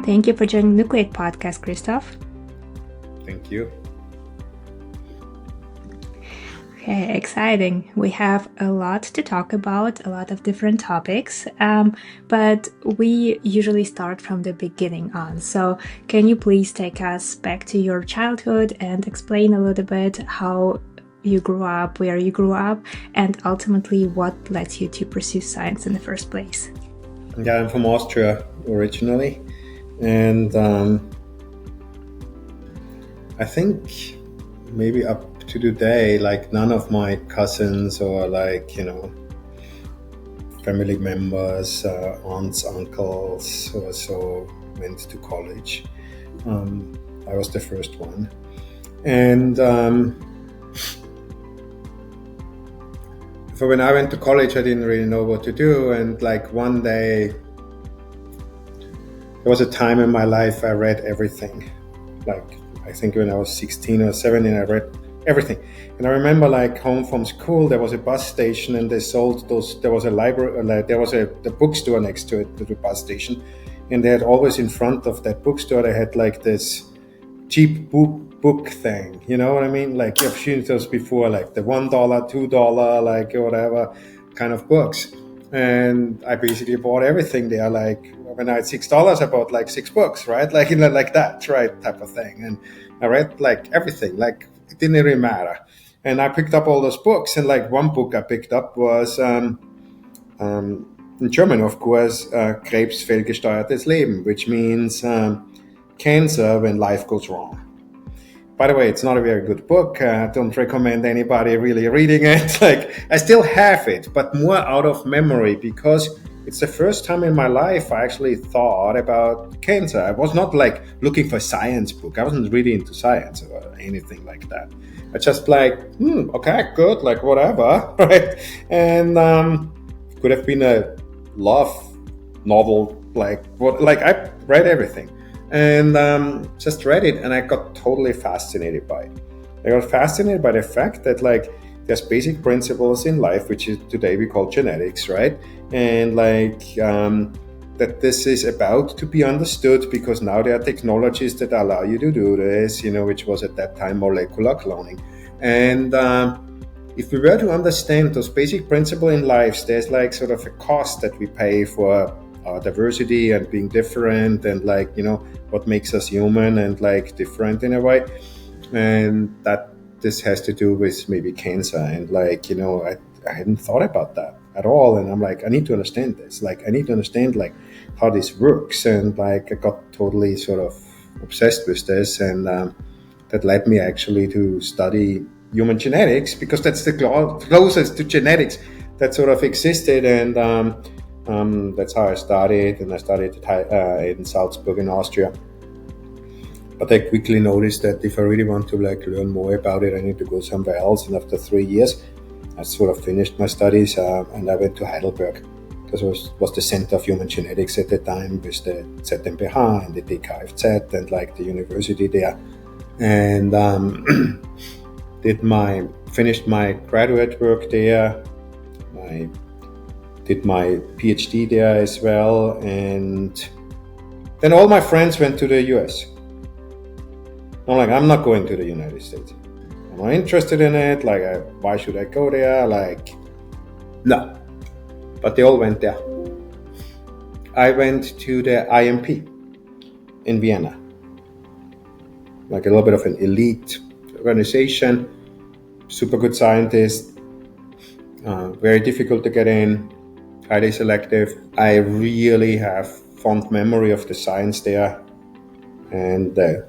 Thank you for joining Nucleate Podcast, Christoph. Thank you. Okay, exciting. We have a lot to talk about, a lot of different topics, but we usually start from the beginning on. So can you please take us back to your childhood and explain a little bit how you grew up, where you grew up, and ultimately what led you to pursue science in the first place? Yeah, I'm from Austria originally, and I think maybe up to today, like none of my cousins or family members, aunts, uncles or so went to college. I was the first one, and so when I went to college, I didn't really know what to do, and like one day there was a time in my life I read everything. Like I think when I was 16 or 17, I read everything. And I remember like home from school, there was a bus station and they sold those, there was a library, there was the bookstore next to it, to the bus station. And they had always in front of that bookstore, they had like this cheap book thing, you know what I mean? Like you've seen those before, like the $1, $2, like whatever kind of books. And I basically bought everything there. Like when I had $6, I bought like 6 books, right? Like like that, right? Type of thing. And I read like everything, like it didn't really matter. And I picked up all those books. And like one book I picked up was in German, of course, Krebsfeldgesteuertes Leben, which means cancer when life goes wrong. By the way, it's not a very good book. I don't recommend anybody really reading it. Like I still have it, but more out of memory because it's the first time in my life I actually thought about cancer. I was not like looking for a science book. I wasn't really into science or anything like that. I just like, okay, good, like whatever, right? And could have been a love novel, like what? Like I read everything. And just read it and I got totally fascinated by it. I got fascinated by the fact that like there's basic principles in life, which is today we call genetics, right? And like that this is about to be understood because now there are technologies that allow you to do this, which was at that time molecular cloning. And if we were to understand those basic principles in life, there's like sort of a cost that we pay for our diversity and being different and like, what makes us human and like different in a way. And that this has to do with maybe cancer. And like, I hadn't thought about that at all. And I'm like, I need to understand this. Like, I need to understand like how this works. And like, I got totally sort of obsessed with this. And that led me actually to study human genetics because that's the closest to genetics that sort of existed. And that's how I started, and I studied in Salzburg in Austria. But I quickly noticed that if I really want to like learn more about it, I need to go somewhere else. And after 3 years, I sort of finished my studies and I went to Heidelberg. This was the center of human genetics at the time with the ZMBH and the DKFZ and like the university there. And finished my graduate work there. Did my PhD there as well, and then all my friends went to the US. I'm like, I'm not going to the United States. I'm not interested in it. Like, why should I go there? Like, no. But they all went there. I went to the IMP in Vienna. Like a little bit of an elite organization, super good scientists, very difficult to get in. Highly selective. I really have fond memory of the science there and the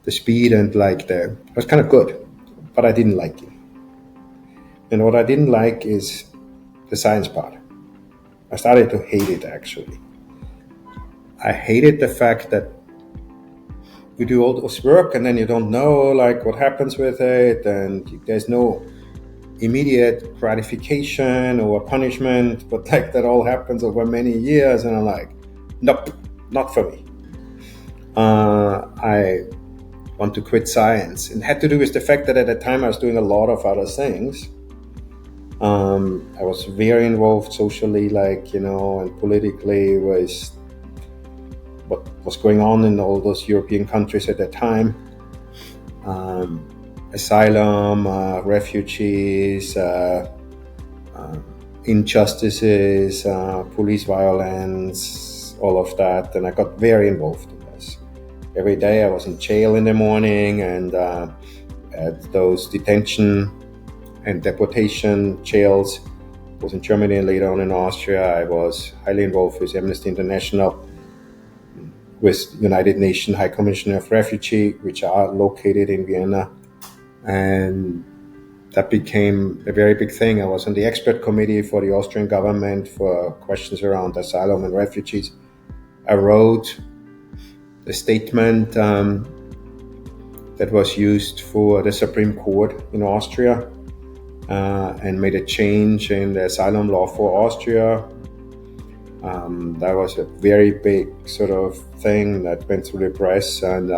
speed and like it was kind of good, but I didn't like it. And what I didn't like is the science part. I started to hate it actually. I hated the fact that you do all this work and then you don't know like what happens with it and there's no immediate gratification or punishment, but like that all happens over many years, and I'm like, nope, not for me. I want to quit science, and it had to do with the fact that at the time I was doing a lot of other things. I was very involved socially, and politically with what was going on in all those European countries at that time. Asylum, refugees, injustices, police violence, all of that. And I got very involved in this. Every day I was in jail in the morning, and at those detention and deportation jails. I was in Germany and later on in Austria. I was highly involved with Amnesty International, with United Nations High Commissioner of Refugee, which are located in Vienna. And that became a very big thing. I was on the expert committee for the Austrian government for questions around asylum and refugees. I wrote a statement that was used for the Supreme Court in Austria, and made a change in the asylum law for Austria. That was a very big sort of thing that went through the press, and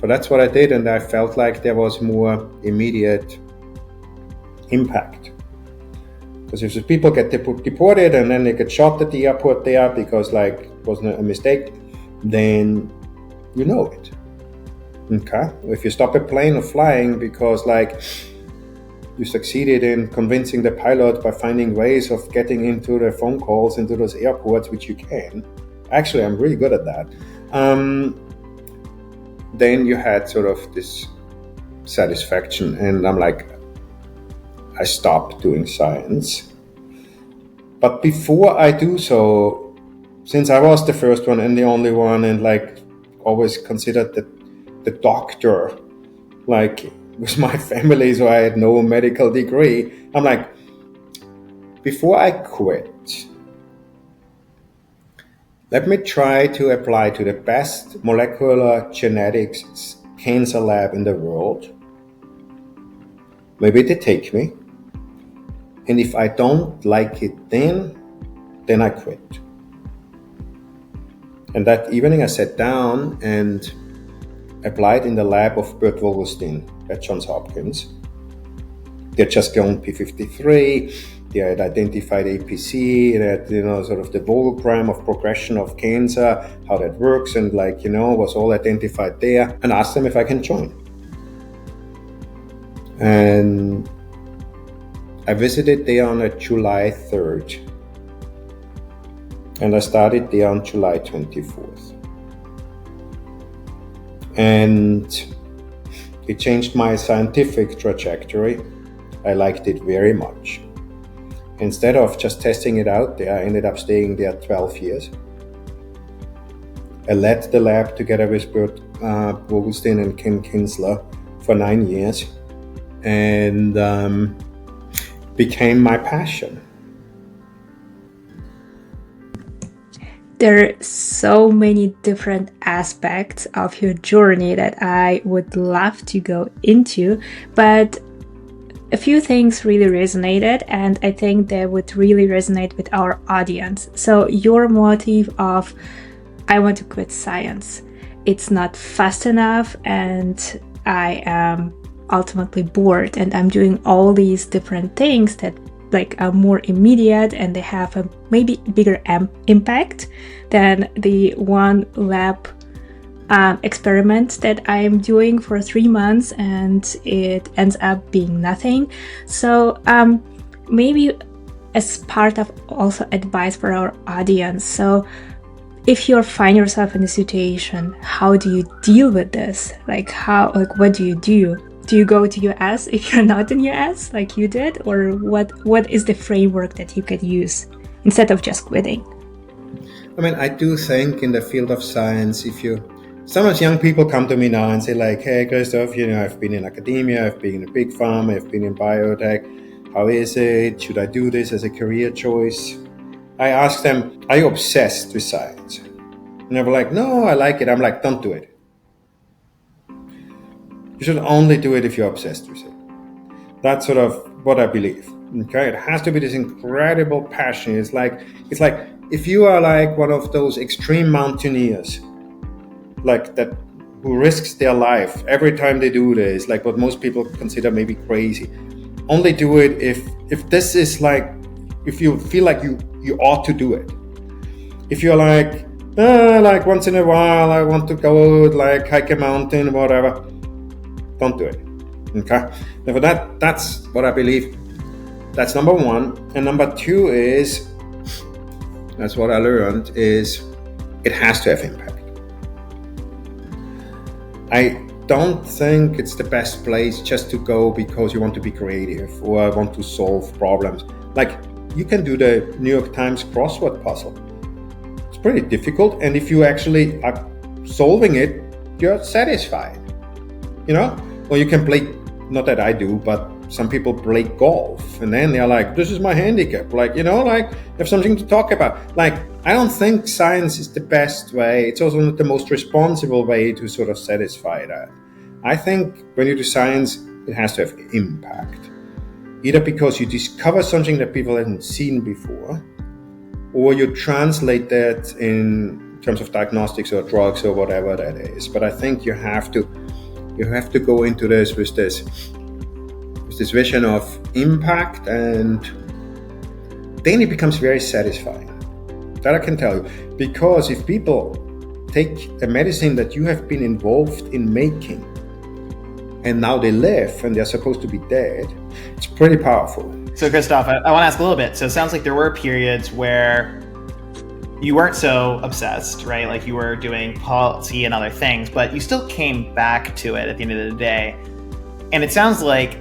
so that's what I did, and I felt like there was more immediate impact. Because if people get deported and then they get shot at the airport there because like it wasn't a mistake, then you know it. Okay? If you stop a plane of flying because like you succeeded in convincing the pilot by finding ways of getting into the phone calls into those airports, which you can. Actually, I'm really good at that. Then you had sort of this satisfaction, and I'm like, I stopped doing science. But before I do so, since I was the first one and the only one, and like always considered the doctor, like with my family, so I had no medical degree. I'm like, before I quit, let me try to apply to the best molecular genetics cancer lab in the world. Maybe they take me. And if I don't like it then I quit. And that evening I sat down and applied in the lab of Bert Wolgelstein at Johns Hopkins. They had just gone P53, they had identified APC, they had, sort of the Vogelgram of progression of cancer, how that works, and was all identified there, and asked them if I can join. And I visited there on July 3rd, and I started there on July 24th. And it changed my scientific trajectory. I liked it very much. Instead of just testing it out there, I ended up staying there 12 years. I led the lab together with Bert Vogelstein and Ken Kinsler for 9 years, and became my passion. There are so many different aspects of your journey that I would love to go into, but a few things really resonated, and I think they would really resonate with our audience. So your motive of, I want to quit science. It's not fast enough, and I am ultimately bored, and I'm doing all these different things that are more immediate, and they have a maybe bigger impact than the one lab experiment that I am doing for 3 months, and it ends up being nothing. So maybe as part of also advice for our audience. So if you find yourself in a situation, how do you deal with this? What do you do? Do you go to US if you're not in US like you did? Or what is the framework that you could use instead of just quitting? I do think in the field of science, sometimes young people come to me now and say like, hey, Christoph, I've been in academia, I've been in a big pharma, I've been in biotech. How is it? Should I do this as a career choice? I ask them, are you obsessed with science? And they're like, no, I like it. I'm like, don't do it. You should only do it if you're obsessed with it. That's sort of what I believe. Okay, it has to be this incredible passion. It's like if you are like one of those extreme mountaineers, like that, who risks their life every time they do this, like what most people consider maybe crazy. Only do it if this is like, if you feel like you ought to do it. If you're like like once in a while I want to go like hike a mountain, whatever. Don't do it. Okay. Now for that's what I believe. That's number one. And number two is, that's what I learned, is it has to have impact. I don't think it's the best place just to go because you want to be creative or want to solve problems. Like, you can do the New York Times crossword puzzle. It's pretty difficult, and if you actually are solving it, you're satisfied, you know? Or you can play, not that I do, but some people play golf, and then they're like, this is my handicap. Like, you know, like, you have something to talk about. Like, I don't think science is the best way. It's also not the most responsible way to sort of satisfy that. I think when you do science, it has to have impact. Either because you discover something that people haven't seen before, or you translate that in terms of diagnostics or drugs or whatever that is. But I think you have to go into this with this vision of impact, and then it becomes very satisfying. That I can tell you. Because if people take a medicine that you have been involved in making, and now they live and they're supposed to be dead, it's pretty powerful. So Christoph, I want to ask a little bit. So it sounds like there were periods where you weren't so obsessed, right? Like you were doing policy and other things, but you still came back to it at the end of the day. And it sounds like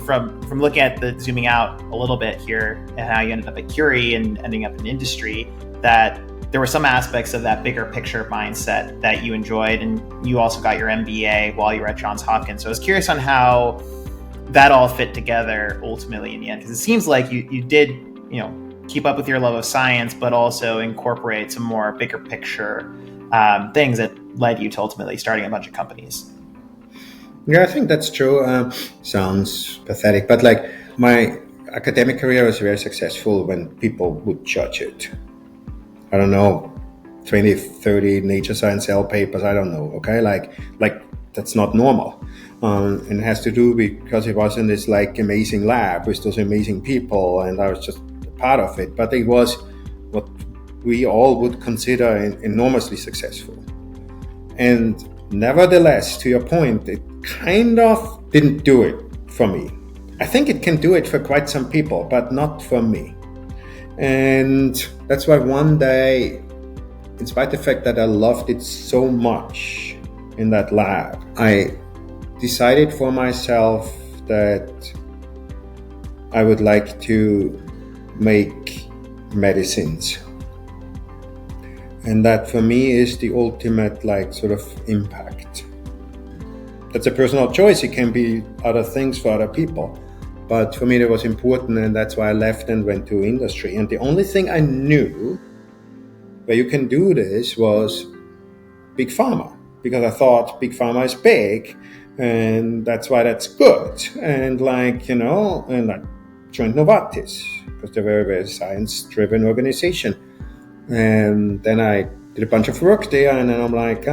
from looking at the zooming out a little bit here and how you ended up at Curie and ending up in industry, that there were some aspects of that bigger picture mindset that you enjoyed, and you also got your MBA while you were at Johns Hopkins. So I was curious on how that all fit together ultimately in the end, because it seems like you did, keep up with your love of science, but also incorporate some more bigger picture things that led you to ultimately starting a bunch of companies. Yeah, I think that's true. Sounds pathetic, but like my academic career was very successful when people would judge it. I don't know, 20, 30 Nature Science Cell papers, I don't know, okay? Like that's not normal. And it has to do because it was in this like amazing lab with those amazing people, and I was just a part of it. But it was what we all would consider enormously successful. And nevertheless, to your point, it kind of didn't do it for me. I think it can do it for quite some people, but not for me. And that's why one day, in spite of the fact that I loved it so much in that lab, I decided for myself that I would like to make medicines. And that for me is the ultimate sort of impact. That's a personal choice. It can be other things for other people. But for me, that was important, and that's why I left and went to industry. And the only thing I knew where you can do this was big pharma, because I thought big pharma is big, and that's why that's good. And and I joined Novartis because they're a very, very science-driven organization. And then I did a bunch of work there, and then I'm like,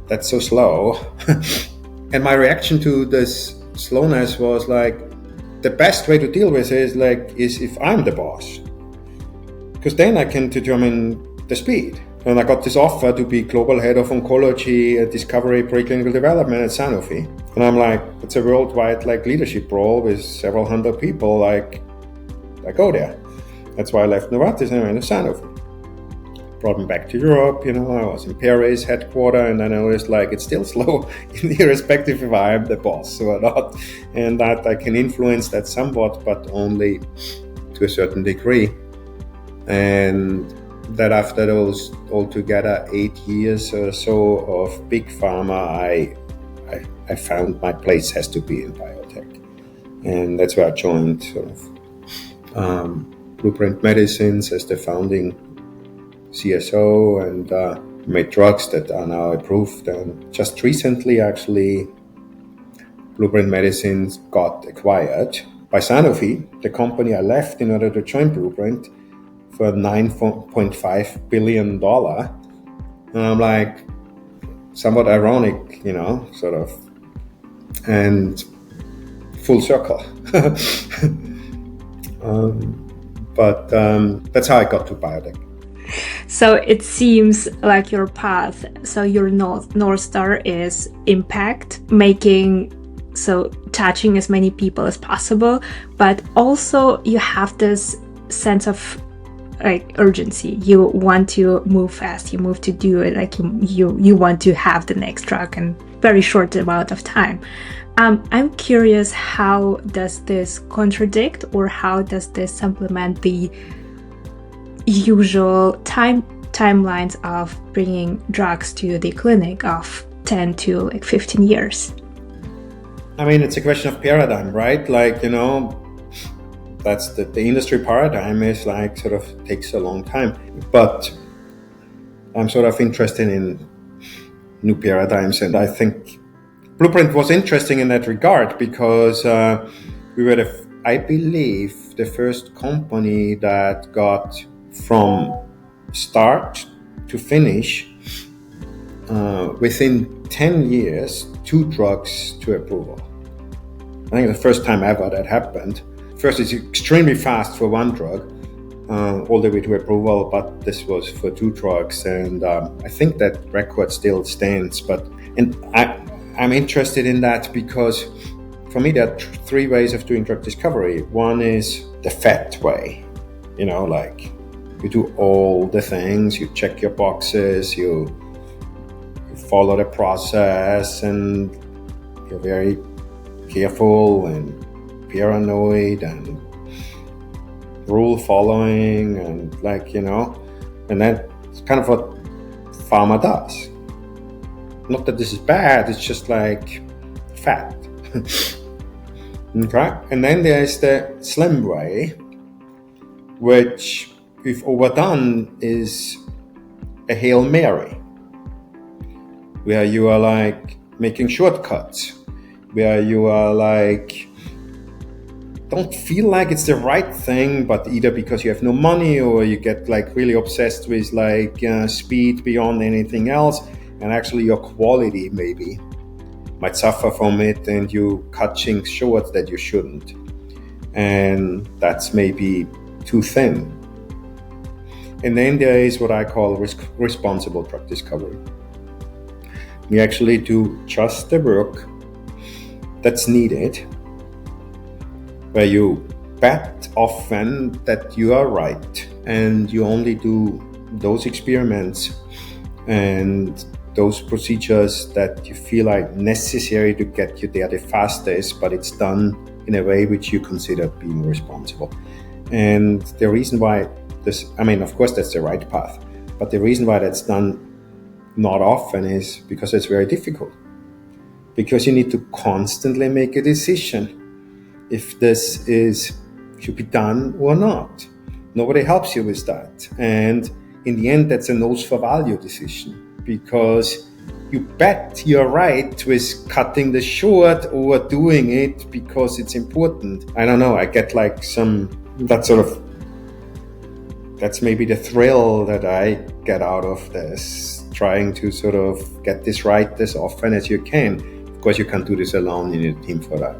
that's so slow. And my reaction to this slowness was the best way to deal with it is if I'm the boss, because then I can determine the speed. And I got this offer to be global head of oncology, discovery, preclinical development at Sanofi. And I'm like, it's a worldwide leadership role with several hundred people. I go there. That's why I left Novartis and I went to Sanofi. Brought me back to Europe, I was in Paris headquarters, and then I noticed it's still slow, irrespective if I am the boss or not, and that I can influence that somewhat, but only to a certain degree. And that after those altogether 8 years or so of big pharma, I found my place has to be in biotech, and that's where I joined sort of Blueprint Medicines as the founding CSO, and made drugs that are now approved. And just recently, actually, Blueprint Medicines got acquired by Sanofi, the company I left in order to join Blueprint, for $9.5 billion. And I'm like, somewhat ironic, sort of, and full circle. But that's how I got to biotech. So it seems like your path, so your North Star is impact, touching as many people as possible, but also you have this sense of like urgency. You want to move fast, you move to do it, like you want to have the next drug in very short amount of time. I'm curious, how does this contradict, or how does this supplement the usual timelines of bringing drugs to the clinic of 10 to 15 years? I mean, it's a question of paradigm, right? Like, that's the industry paradigm is like sort of takes a long time. But I'm sort of interested in new paradigms, and I think Blueprint was interesting in that regard because we were, I believe, the first company that got from start to finish within 10 years 2 drugs to approval. I think the first time ever that happened. First, it's extremely fast for 1 drug, all the way to approval, but this was for 2 drugs, and I think that record still stands. I'm interested in that because for me there are 3 ways of doing drug discovery. One is the fat way, like you do all the things, you check your boxes, you follow the process, and you're very careful and paranoid and rule following, and and that's kind of what pharma does. Not that this is bad, it's just like fat. Okay? And then there's the slim way, which, if overdone, is a Hail Mary, where you are like making shortcuts, where you are like, don't feel like it's the right thing, but either because you have no money or you get like really obsessed with like speed beyond anything else, and actually your quality maybe might suffer from it, and you cut things short that you shouldn't, and that's maybe too thin. And then there is what I call responsible drug discovery. We actually do just the work that's needed, where you bet often that you are right, and you only do those experiments and those procedures that you feel like necessary to get you there the fastest, but it's done in a way which you consider being responsible. And the reason why of course that's the right path, but the reason why that's done not often is because it's very difficult. Because you need to constantly make a decision if this should be done or not. Nobody helps you with that. And in the end, that's a nose for value decision, because you bet you're right with cutting the short or doing it because it's important. I don't know, I get like that's maybe the thrill that I get out of this, trying to sort of get this right as often as you can. Of course, you can't do this alone, you need a team for that.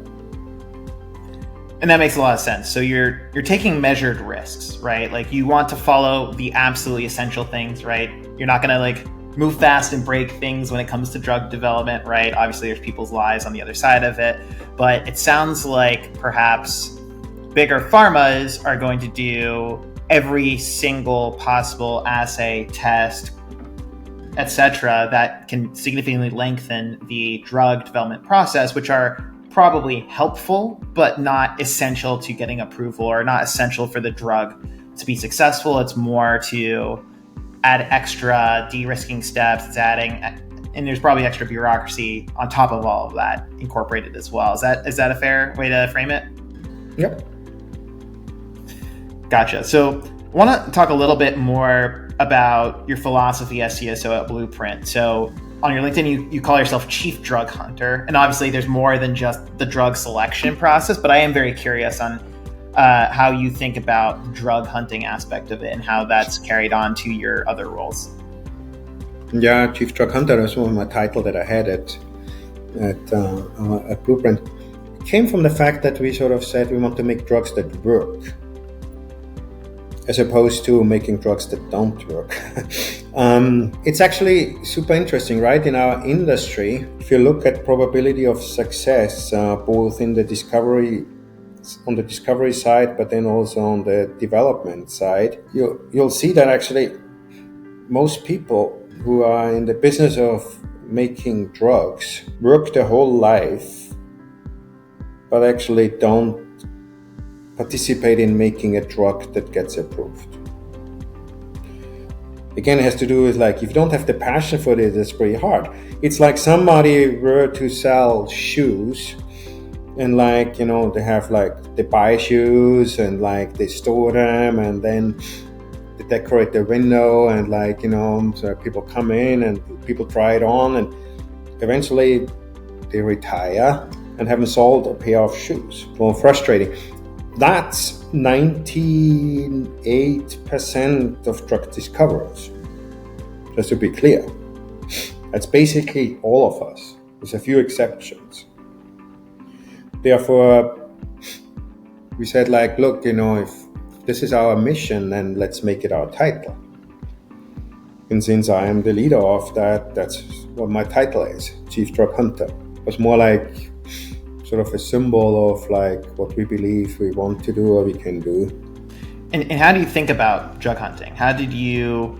And that makes a lot of sense. So you're taking measured risks, right? Like you want to follow the absolutely essential things, right? You're not going to like move fast and break things when it comes to drug development, right? Obviously there's people's lives on the other side of it, but it sounds like perhaps bigger pharmas are going to do every single possible assay, test, etc., that can significantly lengthen the drug development process, which are probably helpful, but not essential to getting approval, or not essential for the drug to be successful. It's more to add extra de-risking steps. It's adding, and there's probably extra bureaucracy on top of all of that incorporated as well. Is that a fair way to frame it? Yep. Gotcha. So I want to talk a little bit more about your philosophy as CSO at Blueprint. So on your LinkedIn, you call yourself Chief Drug Hunter. And obviously there's more than just the drug selection process, but I am very curious on how you think about the drug hunting aspect of it and how that's carried on to your other roles. Yeah, Chief Drug Hunter is one of my titles that I had at Blueprint. It came from the fact that we sort of said we want to make drugs that work. as opposed to making drugs that don't work. It's actually super interesting, right? In our industry, if you look at probability of success, both in the on the discovery side, but then also on the development side, you'll see that actually most people who are in the business of making drugs work their whole life, but actually don't participate in making a drug that gets approved. Again, it has to do with like, if you don't have the passion for it, it's pretty hard. It's like somebody were to sell shoes and like, you know, they have like, they buy shoes and like they store them and then they decorate the window and like, you know, so people come in and people try it on and eventually they retire and haven't sold a pair of shoes. Well, frustrating. That's 98% of drug discoverers, just to be clear. That's basically all of us, with a few exceptions. Therefore, we said like, look, you know, if this is our mission, then let's make it our title. And since I am the leader of that, that's what my title is, Chief Drug Hunter. It was more like sort of a symbol of like what we believe we want to do or we can do. And how do you think about drug hunting? How did you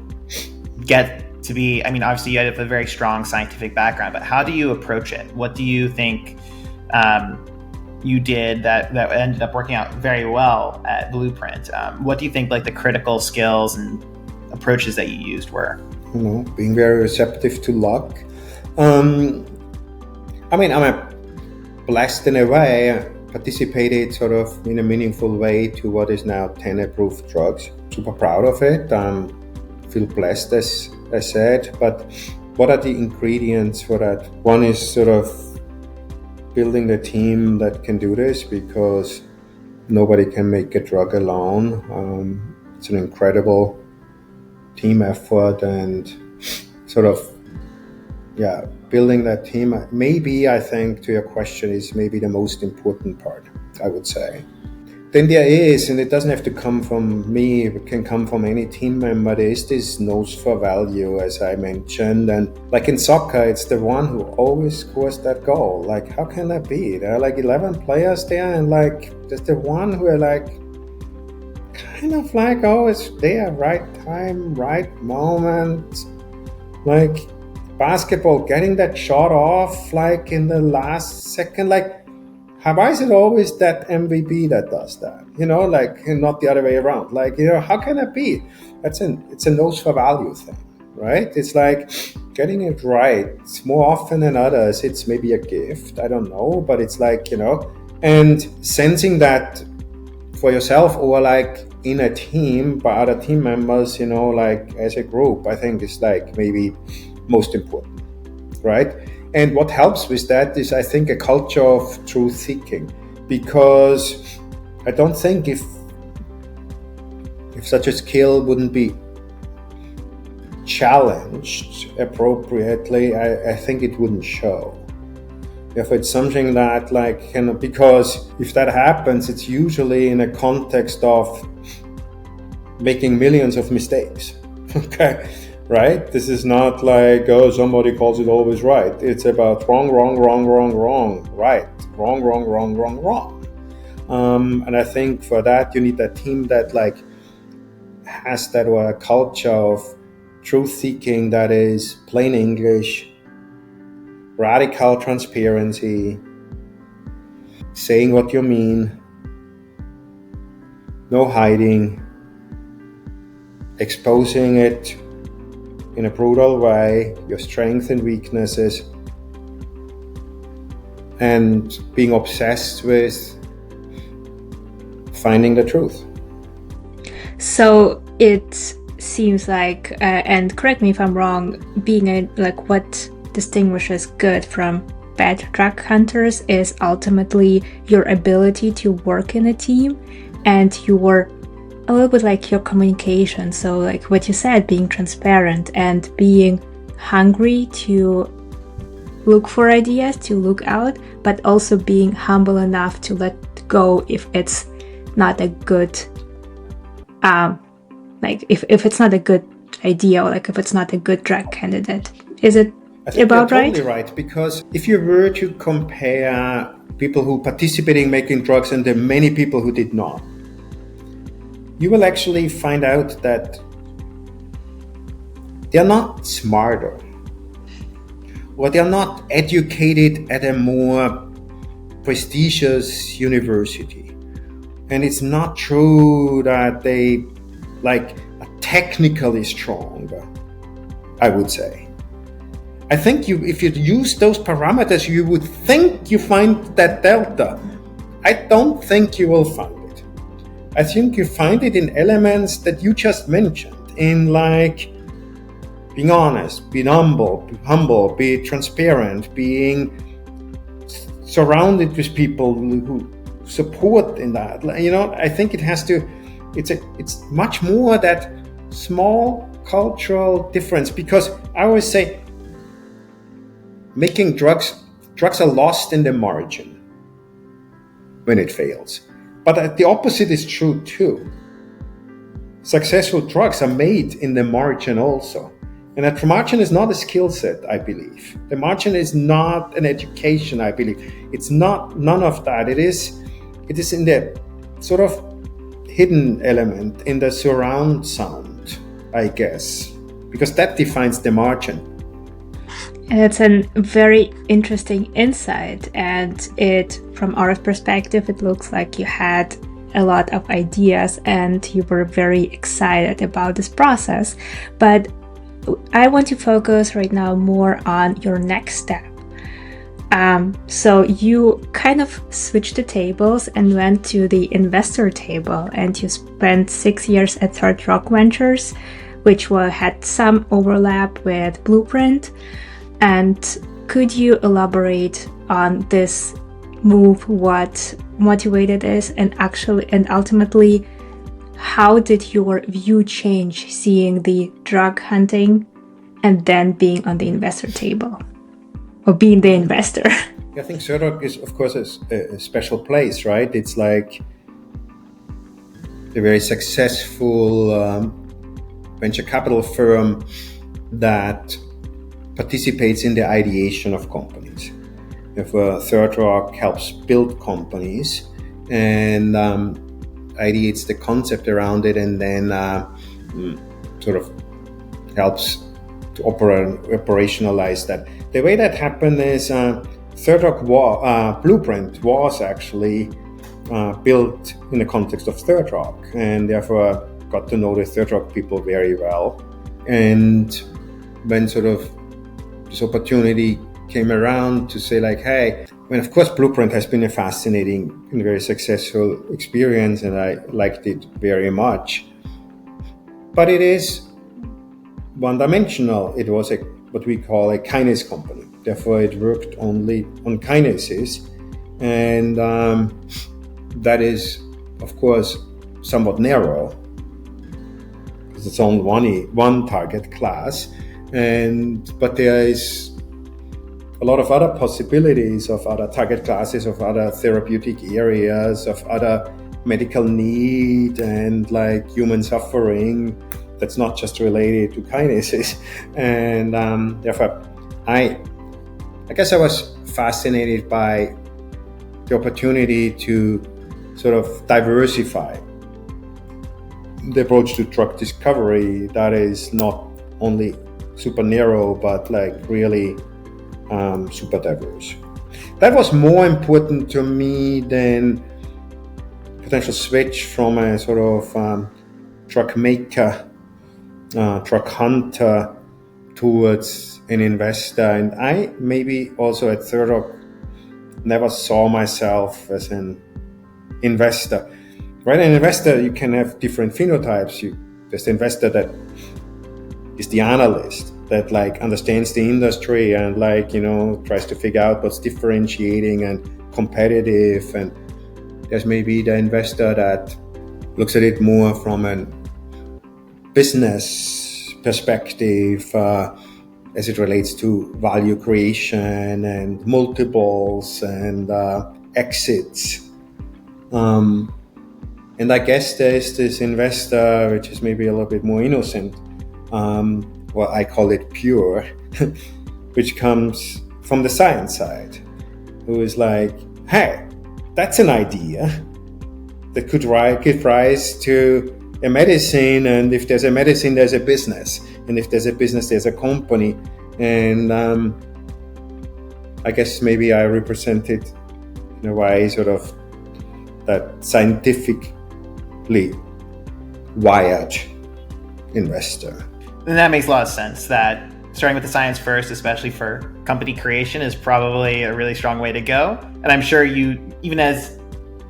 get to be, I mean, obviously you have a very strong scientific background, but how do you approach it? What do you think you did that ended up working out very well at Blueprint? What do you think like the critical skills and approaches that you used were? You know, being very receptive to luck. I mean, I'm blessed in a way, participated sort of in a meaningful way to what is now 10 approved drugs. Super proud of it. Feel blessed, as I said. But what are the ingredients for that? One is sort of building the team that can do this, because nobody can make a drug alone. It's an incredible team effort and sort of, building that team. Maybe, I think, to your question, is maybe the most important part, I would say. Then there is, and it doesn't have to come from me, it can come from any team member, there is this nose for value, as I mentioned. And like in soccer, it's the one who always scores that goal. Like, how can that be? There are like 11 players there, and like, there's the one who are like, kind of like always there, right time, right moment. Like, basketball, getting that shot off like in the last second, like, why is it always that MVP that does that? You know, like, and not the other way around. Like, you know, how can that be? It's a nose for value thing, right? It's like getting it right. It's more often than others. It's maybe a gift, I don't know, but it's like, you know, and sensing that for yourself or like in a team by other team members, you know, like as a group, I think is like maybe most important, right? And what helps with that is, I think, a culture of truth seeking, because I don't think if such a skill wouldn't be challenged appropriately, I think it wouldn't show. If it's something that like, you know, because if that happens, it's usually in a context of making millions of mistakes, okay? Right? This is not like, oh, somebody calls it always right. It's about wrong, right, wrong. And I think for that, you need a team that like has that or a culture of truth seeking that is plain English, radical transparency, saying what you mean, no hiding, exposing it in a brutal way, your strengths and weaknesses, and being obsessed with finding the truth. So it seems like, and correct me if I'm wrong, being like what distinguishes good from bad drug hunters is ultimately your ability to work in a team and your a little bit like your communication. So like what you said, being transparent and being hungry to look for ideas, to look out, but also being humble enough to let go if it's not a good Like if it's not a good idea, or like if it's not a good drug candidate. Is it about you're right? totally right, because if you were to compare people who participated in making drugs and the many people who did not, you will actually find out that they're not smarter, or they're not educated at a more prestigious university. And it's not true that they are technically stronger, I would say. I think if you use those parameters, you would think you find that delta. I don't think you will find it. I think you find it in elements that you just mentioned, in being honest, being humble, be transparent, being surrounded with people who support in that. I think it's much more that small cultural difference, because I always say making drugs are lost in the margin when it fails. But the opposite is true too. Successful drugs are made in the margin also. And that margin is not a skill set, I believe. The margin is not an education, I believe. It's none of that. It is in the sort of hidden element, in the surround sound, I guess, because that defines the margin. And it's a very interesting insight, and from our perspective, it looks like you had a lot of ideas and you were very excited about this process. But I want to focus right now more on your next step. So you kind of switched the tables and went to the investor table, and you spent 6 years at Third Rock Ventures, which had some overlap with Blueprint. And could you elaborate on this move, what motivated it, and ultimately, how did your view change seeing the drug hunting and then being on the investor table, or being the investor? I think Third Rock is, of course, a special place, right? It's like a very successful venture capital firm that participates in the ideation of companies. Therefore, Third Rock helps build companies and ideates the concept around it, and then sort of helps to operationalize that. The way that happened is Third Rock Blueprint was actually built in the context of Third Rock, and therefore got to know the Third Rock people very well. And when sort of this opportunity came around to say hey, of course Blueprint has been a fascinating and very successful experience, and I liked it very much. But it is one-dimensional. It was what we call a kinase company. Therefore, it worked only on kinases, and that is, of course, somewhat narrow, because it's on one target class. But there is a lot of other possibilities of other target classes, of other therapeutic areas, of other medical need and human suffering that's not just related to kinases. And therefore, I guess I was fascinated by the opportunity to sort of diversify the approach to drug discovery that is not only super narrow, but really super diverse. That was more important to me than potential switch from a sort of drug maker, drug hunter towards an investor. And I maybe also at Third Rock never saw myself as an investor. Right? An investor, you can have different phenotypes. There's the investor that is the analyst that understands the industry and tries to figure out what's differentiating and competitive. And there's maybe the investor that looks at it more from a business perspective as it relates to value creation and multiples and exits. And I guess there's this investor, which is maybe a little bit more innocent, well, I call it pure, which comes from the science side, who is like, hey, that's an idea that could give rise to a medicine, and if there's a medicine, there's a business, and if there's a business, there's a company. And I guess maybe I represented in a way sort of that scientifically wired investor. And that makes a lot of sense, that starting with the science first, especially for company creation, is probably a really strong way to go. And I'm sure you, even as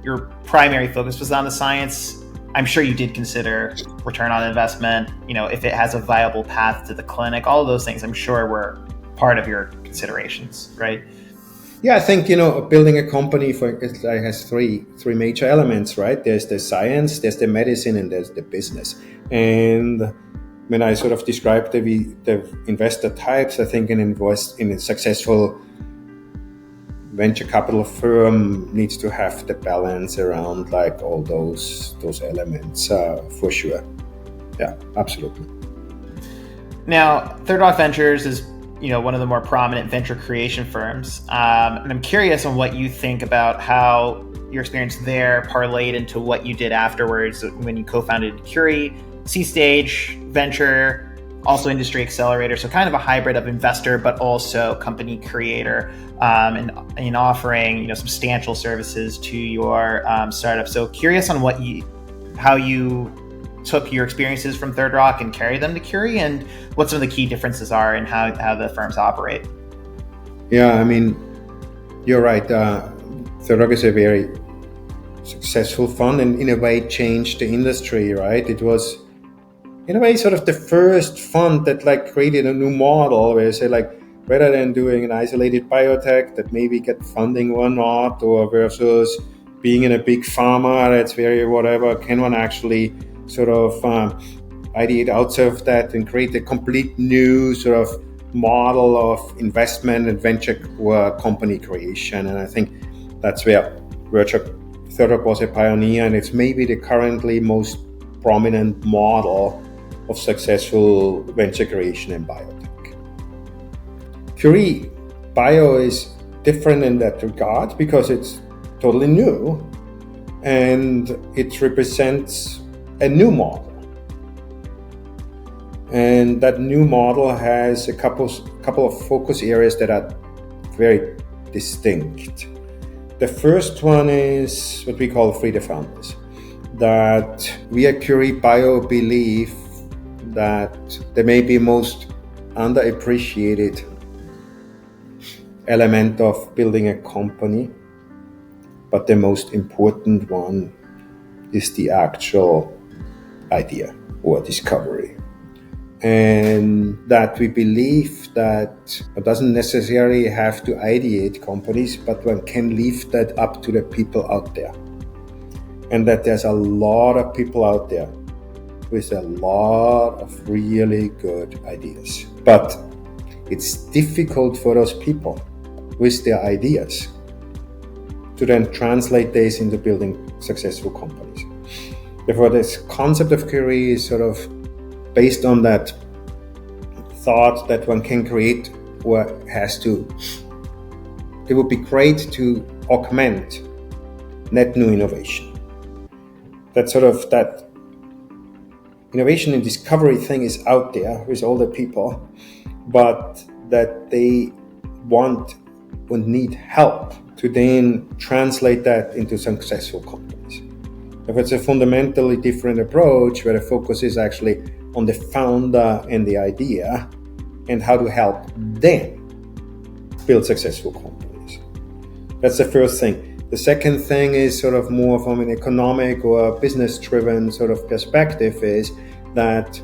your primary focus was on the science, I'm sure you did consider return on investment, if it has a viable path to the clinic, all of those things I'm sure were part of your considerations, right? Yeah, I think, building a company has three major elements, right? There's the science, there's the medicine, and there's the business. And when I sort of describe the investor types, I think in a successful venture capital firm needs to have the balance around like all those elements for sure. Yeah, absolutely. Now, Third Rock Ventures is one of the more prominent venture creation firms, and I'm curious on what you think about how your experience there parlayed into what you did afterwards when you co-founded Curie, C-stage venture, also industry accelerator, so kind of a hybrid of investor but also company creator, and in offering substantial services to your startup. So curious on how you took your experiences from Third Rock and carried them to Curie, and what some of the key differences are in how the firms operate. Yeah, I mean, you're right. Third Rock is a very successful fund and in a way changed the industry, right? It was in a way sort of the first fund that like created a new model where you say like, rather than doing an isolated biotech that maybe get funding or not, or versus being in a big pharma that's very whatever, can one actually sort of ideate outside of that and create a complete new sort of model of investment and venture company creation. And I think that's where Third Rock was a pioneer, and it's maybe the currently most prominent model of successful venture creation in biotech. Curie Bio is different in that regard because it's totally new and it represents a new model. And that new model has a couple of focus areas that are very distinct. The first one is what we call Free the Founders. That we at Curie Bio believe that the maybe most underappreciated element of building a company, but the most important one is the actual idea or discovery. And that we believe that one doesn't necessarily have to ideate companies, but one can leave that up to the people out there. And that there's a lot of people out there with a lot of really good ideas. But it's difficult for those people with their ideas to then translate this into building successful companies. Therefore, this concept of Curie is sort of based on that thought that one can create or has to. It would be great to augment net new innovation. That sort of that innovation and discovery thing is out there with all the people, but that they want and need help to then translate that into successful companies. If it's a fundamentally different approach where the focus is actually on the founder and the idea and how to help them build successful companies. That's the first thing. The second thing is sort of more from an economic or business-driven sort of perspective is that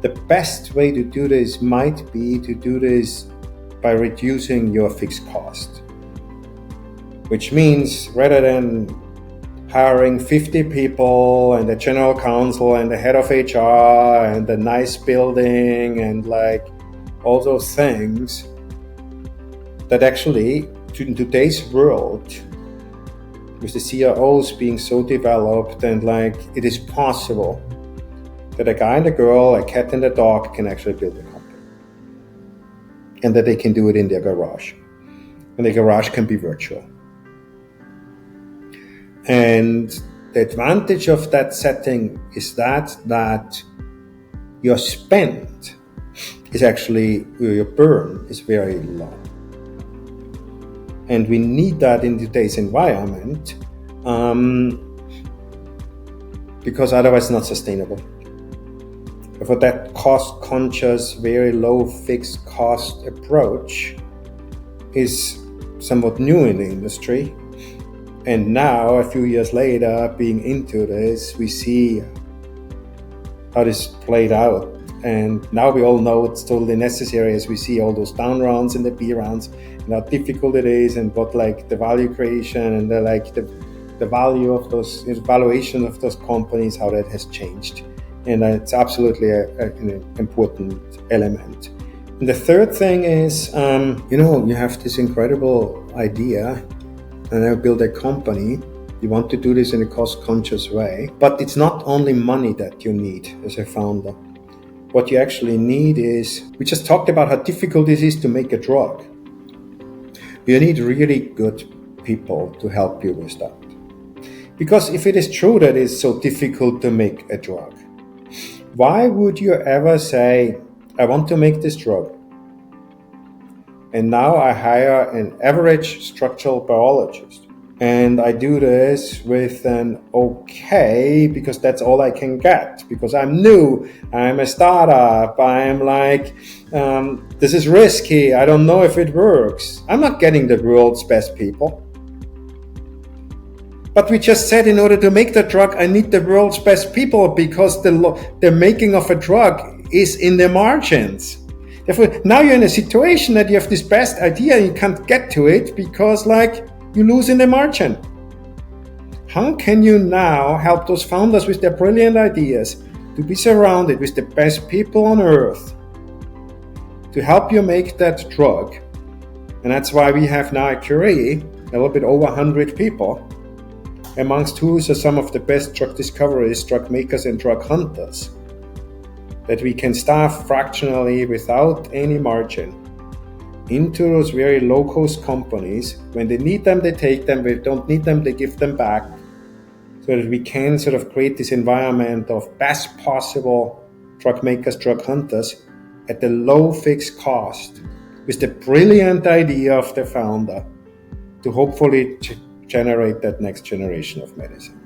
the best way to do this might be to do this by reducing your fixed cost. Which means rather than hiring 50 people and the general counsel and the head of HR and the nice building and like all those things, that actually in today's world with the CROs being so developed, and like it is possible that a guy and a girl, a cat and a dog can actually build a company. And that they can do it in their garage. And the garage can be virtual. And the advantage of that setting is that your spend is actually, your burn is very low. And we need that in today's environment because otherwise it's not sustainable. For that cost-conscious, very low fixed cost approach is somewhat new in the industry. And now, a few years later, being into this, we see how this played out. And now we all know it's totally necessary as we see all those down rounds and the B rounds and how difficult it is, and what like the value creation and the value of those, valuation of those companies, how that has changed. And it's absolutely an important element. And the third thing is, you have this incredible idea, and I build a company. You want to do this in a cost-conscious way, but it's not only money that you need as a founder. What you actually need is, we just talked about how difficult it is to make a drug. You need really good people to help you with that. Because if it is true that it's so difficult to make a drug, why would you ever say, I want to make this drug, and now I hire an average structural biologist, and I do this with an okay, because that's all I can get, because I'm new, I'm a startup, I'm like, this is risky, I don't know if it works. I'm not getting the world's best people. But we just said, in order to make the drug, I need the world's best people, because the making of a drug is in the margins. Therefore, now you're in a situation that you have this best idea and you can't get to it because you lose in the margin. How can you now help those founders with their brilliant ideas to be surrounded with the best people on earth to help you make that drug? And that's why we have now at Curie a little bit over 100 people, amongst whose are some of the best drug discoveries, drug makers, and drug hunters, that we can staff fractionally without any margin into those very low-cost companies. When they need them, they take them. When they don't need them, they give them back, so that we can sort of create this environment of best possible drug makers, drug hunters at the low fixed cost with the brilliant idea of the founder to hopefully generate that next generation of medicines.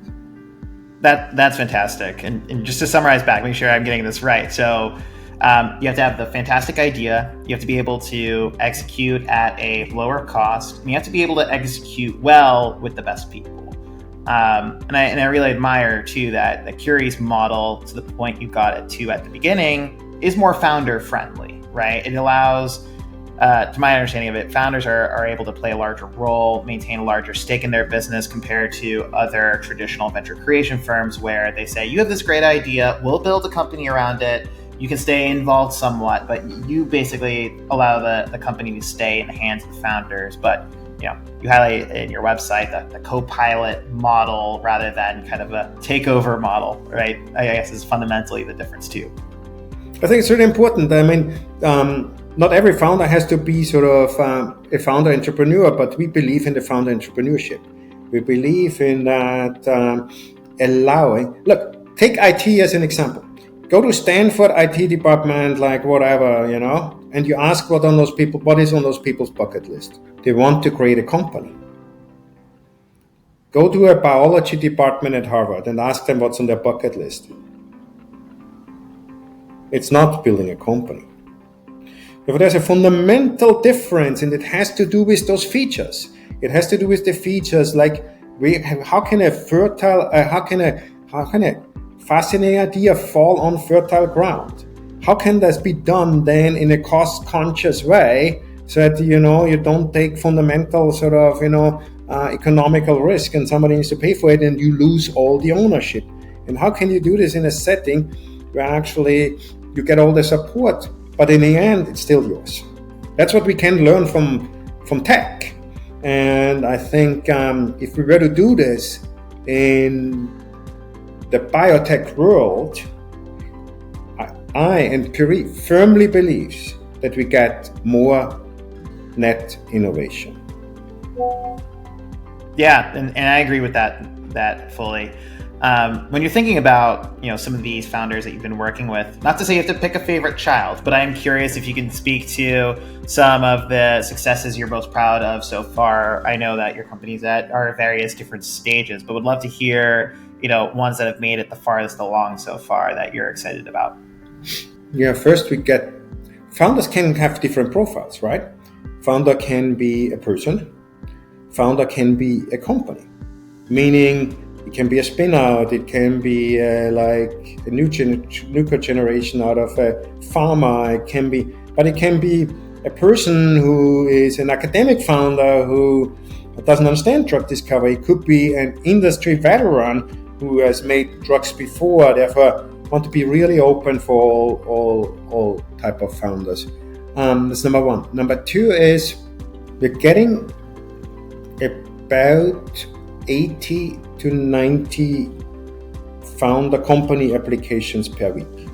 That's fantastic. And just to summarize back, make sure I'm getting this right. So you have to have the fantastic idea. You have to be able to execute at a lower cost. And you have to be able to execute well with the best people. And I really admire too that Curie's model, to the point you got it to at the beginning, is more founder friendly, right? It allows, to my understanding of it, founders are able to play a larger role, maintain a larger stake in their business compared to other traditional venture creation firms where they say, you have this great idea, we'll build a company around it, you can stay involved somewhat, but you basically allow the company to stay in the hands of the founders. But you highlight in your website the co-pilot model rather than kind of a takeover model, right? I guess is fundamentally the difference too. I think it's really important. I mean, not every founder has to be sort of a founder entrepreneur, but we believe in the founder entrepreneurship. We believe in that allowing. Look, take IT as an example. Go to Stanford IT department, whatever, and you ask what is on those people's bucket list. They want to create a company. Go to a biology department at Harvard and ask them what's on their bucket list. It's not building a company. But there's a fundamental difference, and it has to do with those features. It has to do with the features how can a fascinating idea fall on fertile ground? How can this be done then in a cost-conscious way, so that you don't take fundamental sort of economical risk and somebody needs to pay for it and you lose all the ownership? And how can you do this in a setting where actually you get all the support, but in the end it's still yours? That's what we can learn from tech. And I think if we were to do this in the biotech world, I and Curie firmly believes that we get more net innovation. Yeah, and I agree with that fully. When you're thinking about some of these founders that you've been working with, not to say you have to pick a favorite child, but I am curious if you can speak to some of the successes you're most proud of so far. I know that your companies are at various different stages, but would love to hear ones that have made it the farthest along so far that you're excited about. Yeah, first we get founders can have different profiles, right? Founder can be a person. Founder can be a company, meaning it can be a spin-out, it can be like a new generation out of a pharma, it can be a person who is an academic founder who doesn't understand drug discovery. It could be an industry veteran who has made drugs before, therefore want to be really open for all type of founders. That's number one. Number two is we're getting about 80 to 90 founder company applications per week.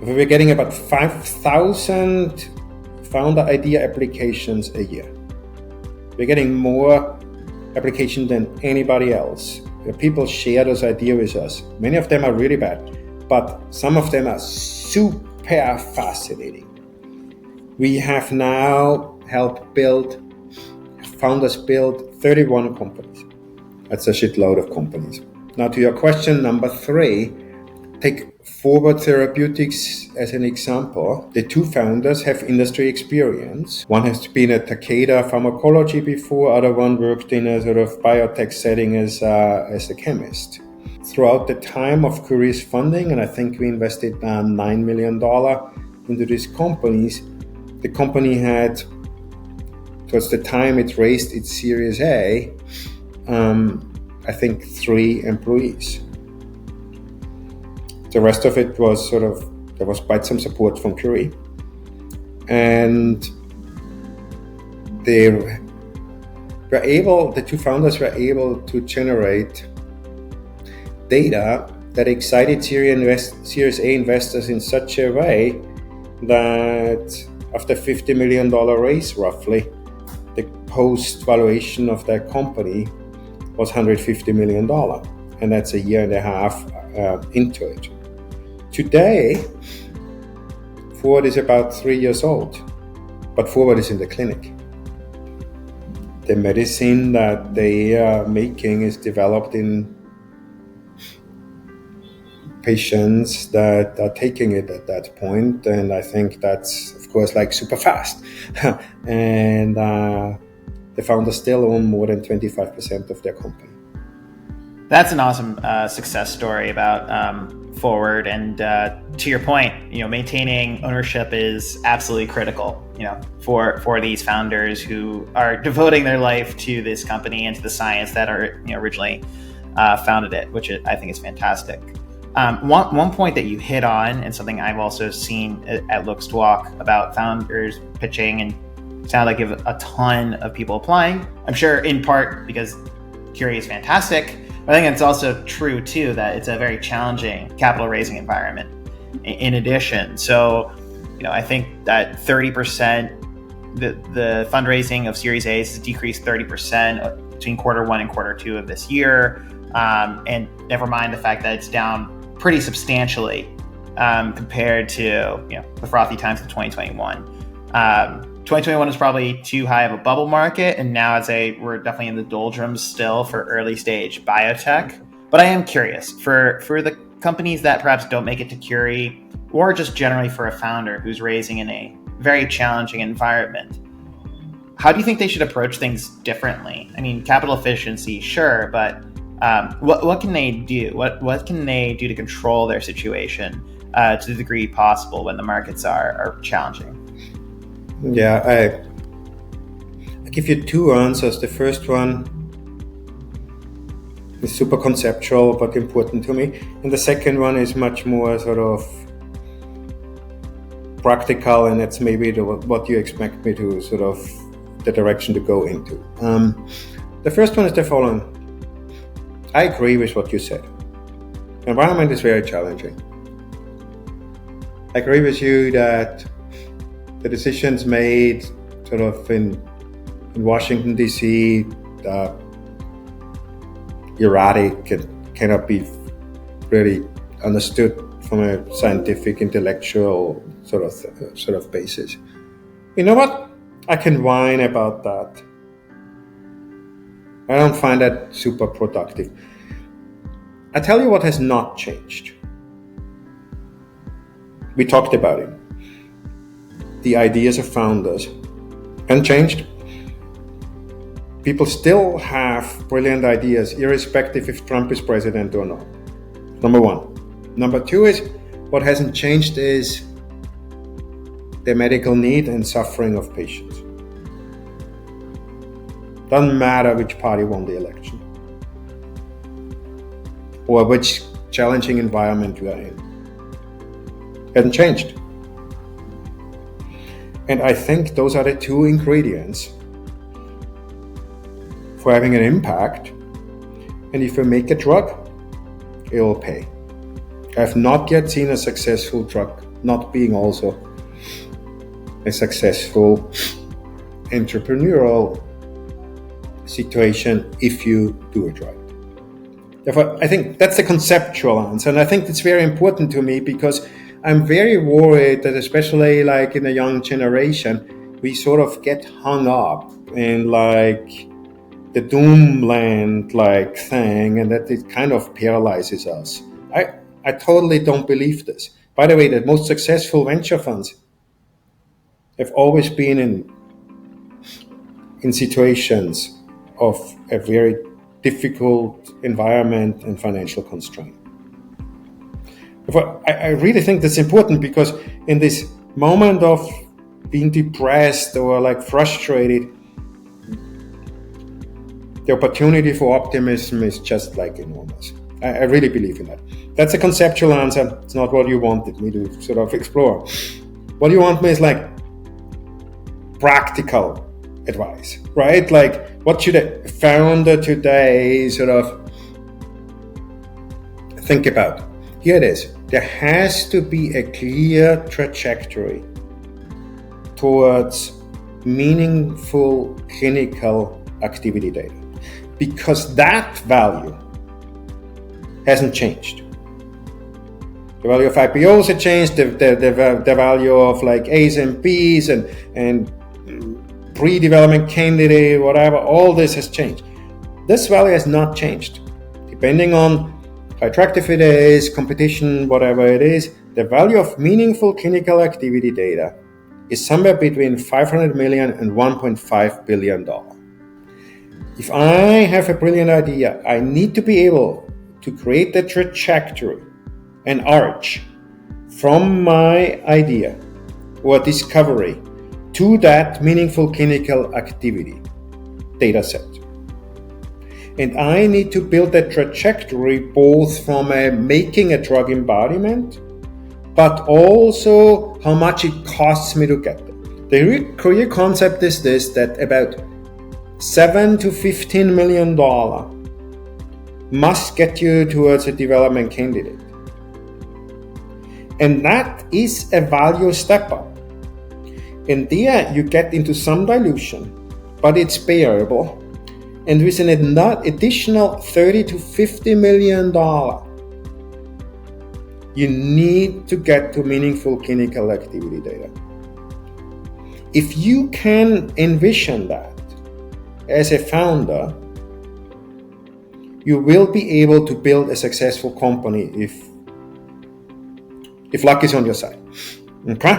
We're getting about 5,000 founder idea applications a year. We're getting more applications than anybody else. People share those ideas with us. Many of them are really bad, but some of them are super fascinating. We have now helped founders build 31 companies. That's a shitload of companies. Now to your question number 3, take Forward Therapeutics as an example. The 2 founders have industry experience. One has been at Takeda Pharmacology before, other one worked in a sort of biotech setting as a chemist. Throughout the time of Curie's funding, and I think we invested $9 million into these companies, the company had, towards the time it raised its Series A, I think 3 employees. The rest of it was there was quite some support from Curie. And the 2 founders were able to generate data that excited Series A investors in such a way that after $50 million raise roughly, the post valuation of that company was $150 million. And that's a year and a half into it. Today, Forward is about 3 years old, but Forward is in the clinic. The medicine that they are making is developed in patients that are taking it at that point, and I think that's, of course, like super fast. And the founders still own more than 25% of their company. That's an awesome success story about Forward, and to your point, maintaining ownership is absolutely critical, for these founders who are devoting their life to this company and to the science that originally founded it, which I think is fantastic. One point that you hit on, and something I've also seen at Looks to Walk about founders pitching, and it sounded like you have a ton of people applying. I'm sure in part because Curie is fantastic. I think it's also true too that it's a very challenging capital raising environment in addition. So, I think that 30%, the fundraising of Series A has decreased 30% between Q1 and Q2 of this year. And never mind the fact that it's down pretty substantially compared to, the frothy times of 2021. 2021 was probably too high of a bubble market, and now we're definitely in the doldrums still for early stage biotech. But I am curious for the companies that perhaps don't make it to Curie, or just generally for a founder who's raising in a very challenging environment, how do you think they should approach things differently? I mean, capital efficiency, sure, but what can they do? What can they do to control their situation to the degree possible when the markets are challenging? Yeah, I give you 2 answers. The first one is super conceptual but important to me, and the second one is much more sort of practical, and that's maybe what you expect me to sort of the direction to go into. The first one is the following. I agree with what you said. Environment is very challenging. I agree with you that the decisions made sort of in Washington, D.C., erratic and cannot be really understood from a scientific, intellectual sort of basis. You know what? I can whine about that. I don't find that super productive. I tell you what has not changed. We talked about it. The ideas of founders haven't changed. People still have brilliant ideas, irrespective if Trump is president or not. Number one. Number two is, what hasn't changed is the medical need and suffering of patients. Doesn't matter which party won the election or which challenging environment we are in. Hasn't changed. And I think those are the two ingredients for having an impact. And if we make a drug, it will pay. I have not yet seen a successful drug not being also a successful entrepreneurial situation if you do it right. Therefore, I think that's the conceptual answer. And I think it's very important to me because I'm very worried that especially like in the young generation, we sort of get hung up in like the doomland like thing, and that it kind of paralyzes us. I totally don't believe this. By the way, the most successful venture funds have always been in situations of a very difficult environment and financial constraint. I really think that's important because in this moment of being depressed or like frustrated, the opportunity for optimism is just like enormous. I really believe in that. That's a conceptual answer. It's not what you wanted me to sort of explore. What you want me is like practical advice, right? Like what should a founder today sort of think about? Here it is. There has to be a clear trajectory towards meaningful clinical activity data, because that value hasn't changed. The value of IPOs has changed, the value of like A's and B's and pre-development candidate, whatever, all this has changed. This value has not changed. Depending on how attractive it is, competition, whatever it is, the value of meaningful clinical activity data is somewhere between 500 million and $1.5 billion. If I have a brilliant idea, I need to be able to create the trajectory, an arch from my idea or discovery to that meaningful clinical activity data set. And I need to build that trajectory both from making a drug embodiment, but also how much it costs me to get there. The career concept is this, that about $7 to $15 million must get you towards a development candidate. And that is a value step up. And there you get into some dilution, but it's bearable. And with an additional $30 to $50 million, you need to get to meaningful clinical activity data. If you can envision that as a founder, you will be able to build a successful company if luck is on your side. Okay?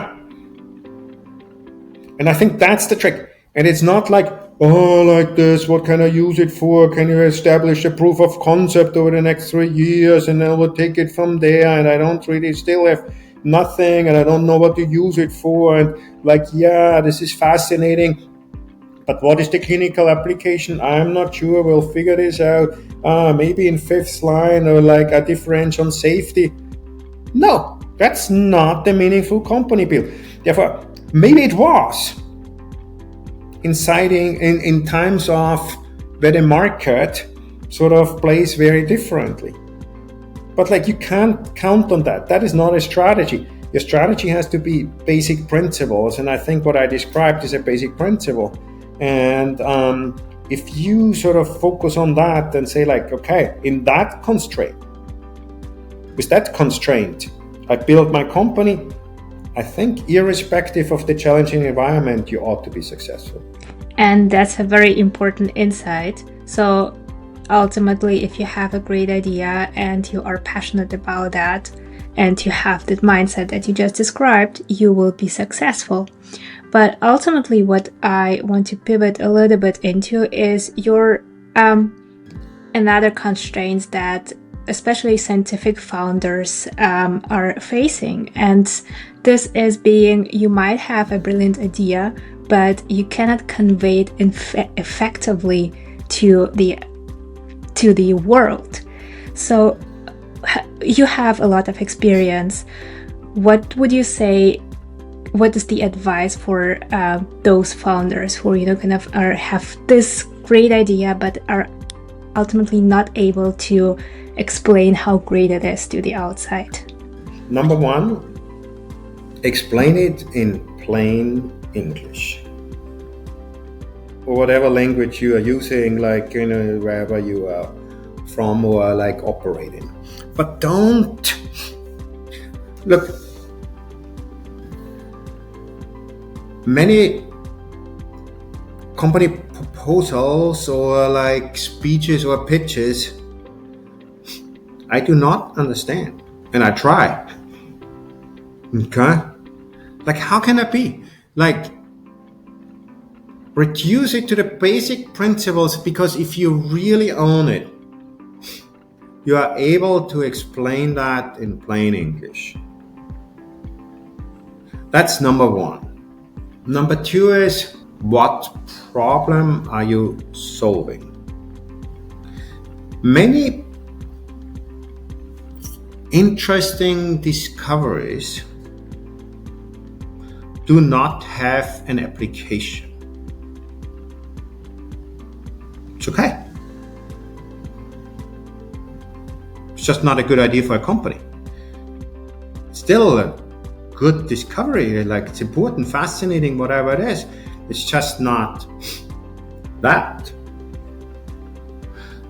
And I think that's the trick. And it's not like, oh, like this, what can I use it for? Can you establish a proof of concept over the next 3 years and then we'll take it from there, and I don't really still have nothing and I don't know what to use it for, and like, yeah, this is fascinating, but what is the clinical application? I'm not sure, we'll figure this out, maybe in fifth line or like a differential on safety. No, that's not the meaningful company build. Therefore, maybe it was in times of where the market sort of plays very differently. But like, you can't count on that. That is not a strategy. Your strategy has to be basic principles, and I think what I described is a basic principle. And if you sort of focus on that and say like, okay, in that constraint, with that constraint, I build my company, I think irrespective of the challenging environment, you ought to be successful. And that's a very important insight. So ultimately, if you have a great idea and you are passionate about that, and you have that mindset that you just described, you will be successful. But ultimately, what I want to pivot a little bit into is your another constraints that especially scientific founders are facing. And this is being, you might have a brilliant idea, but you cannot convey it effectively to the world. So you have a lot of experience. What would you say? What is the advice for those founders who have this great idea but are ultimately not able to explain how great it is to the outside? Number one, explain it in plain English, or whatever language you are using, like wherever you are from or like operating. But don't look. Many company proposals or like speeches or pitches, I do not understand, and I try. Okay, like, how can that be? Like, reduce it to the basic principles, because if you really own it, you are able to explain that in plain English. That's number one. Number two is, what problem are you solving? Many interesting discoveries do not have an application. It's okay. It's just not a good idea for a company. Still a good discovery, like, it's important, fascinating, whatever it is. It's just not that.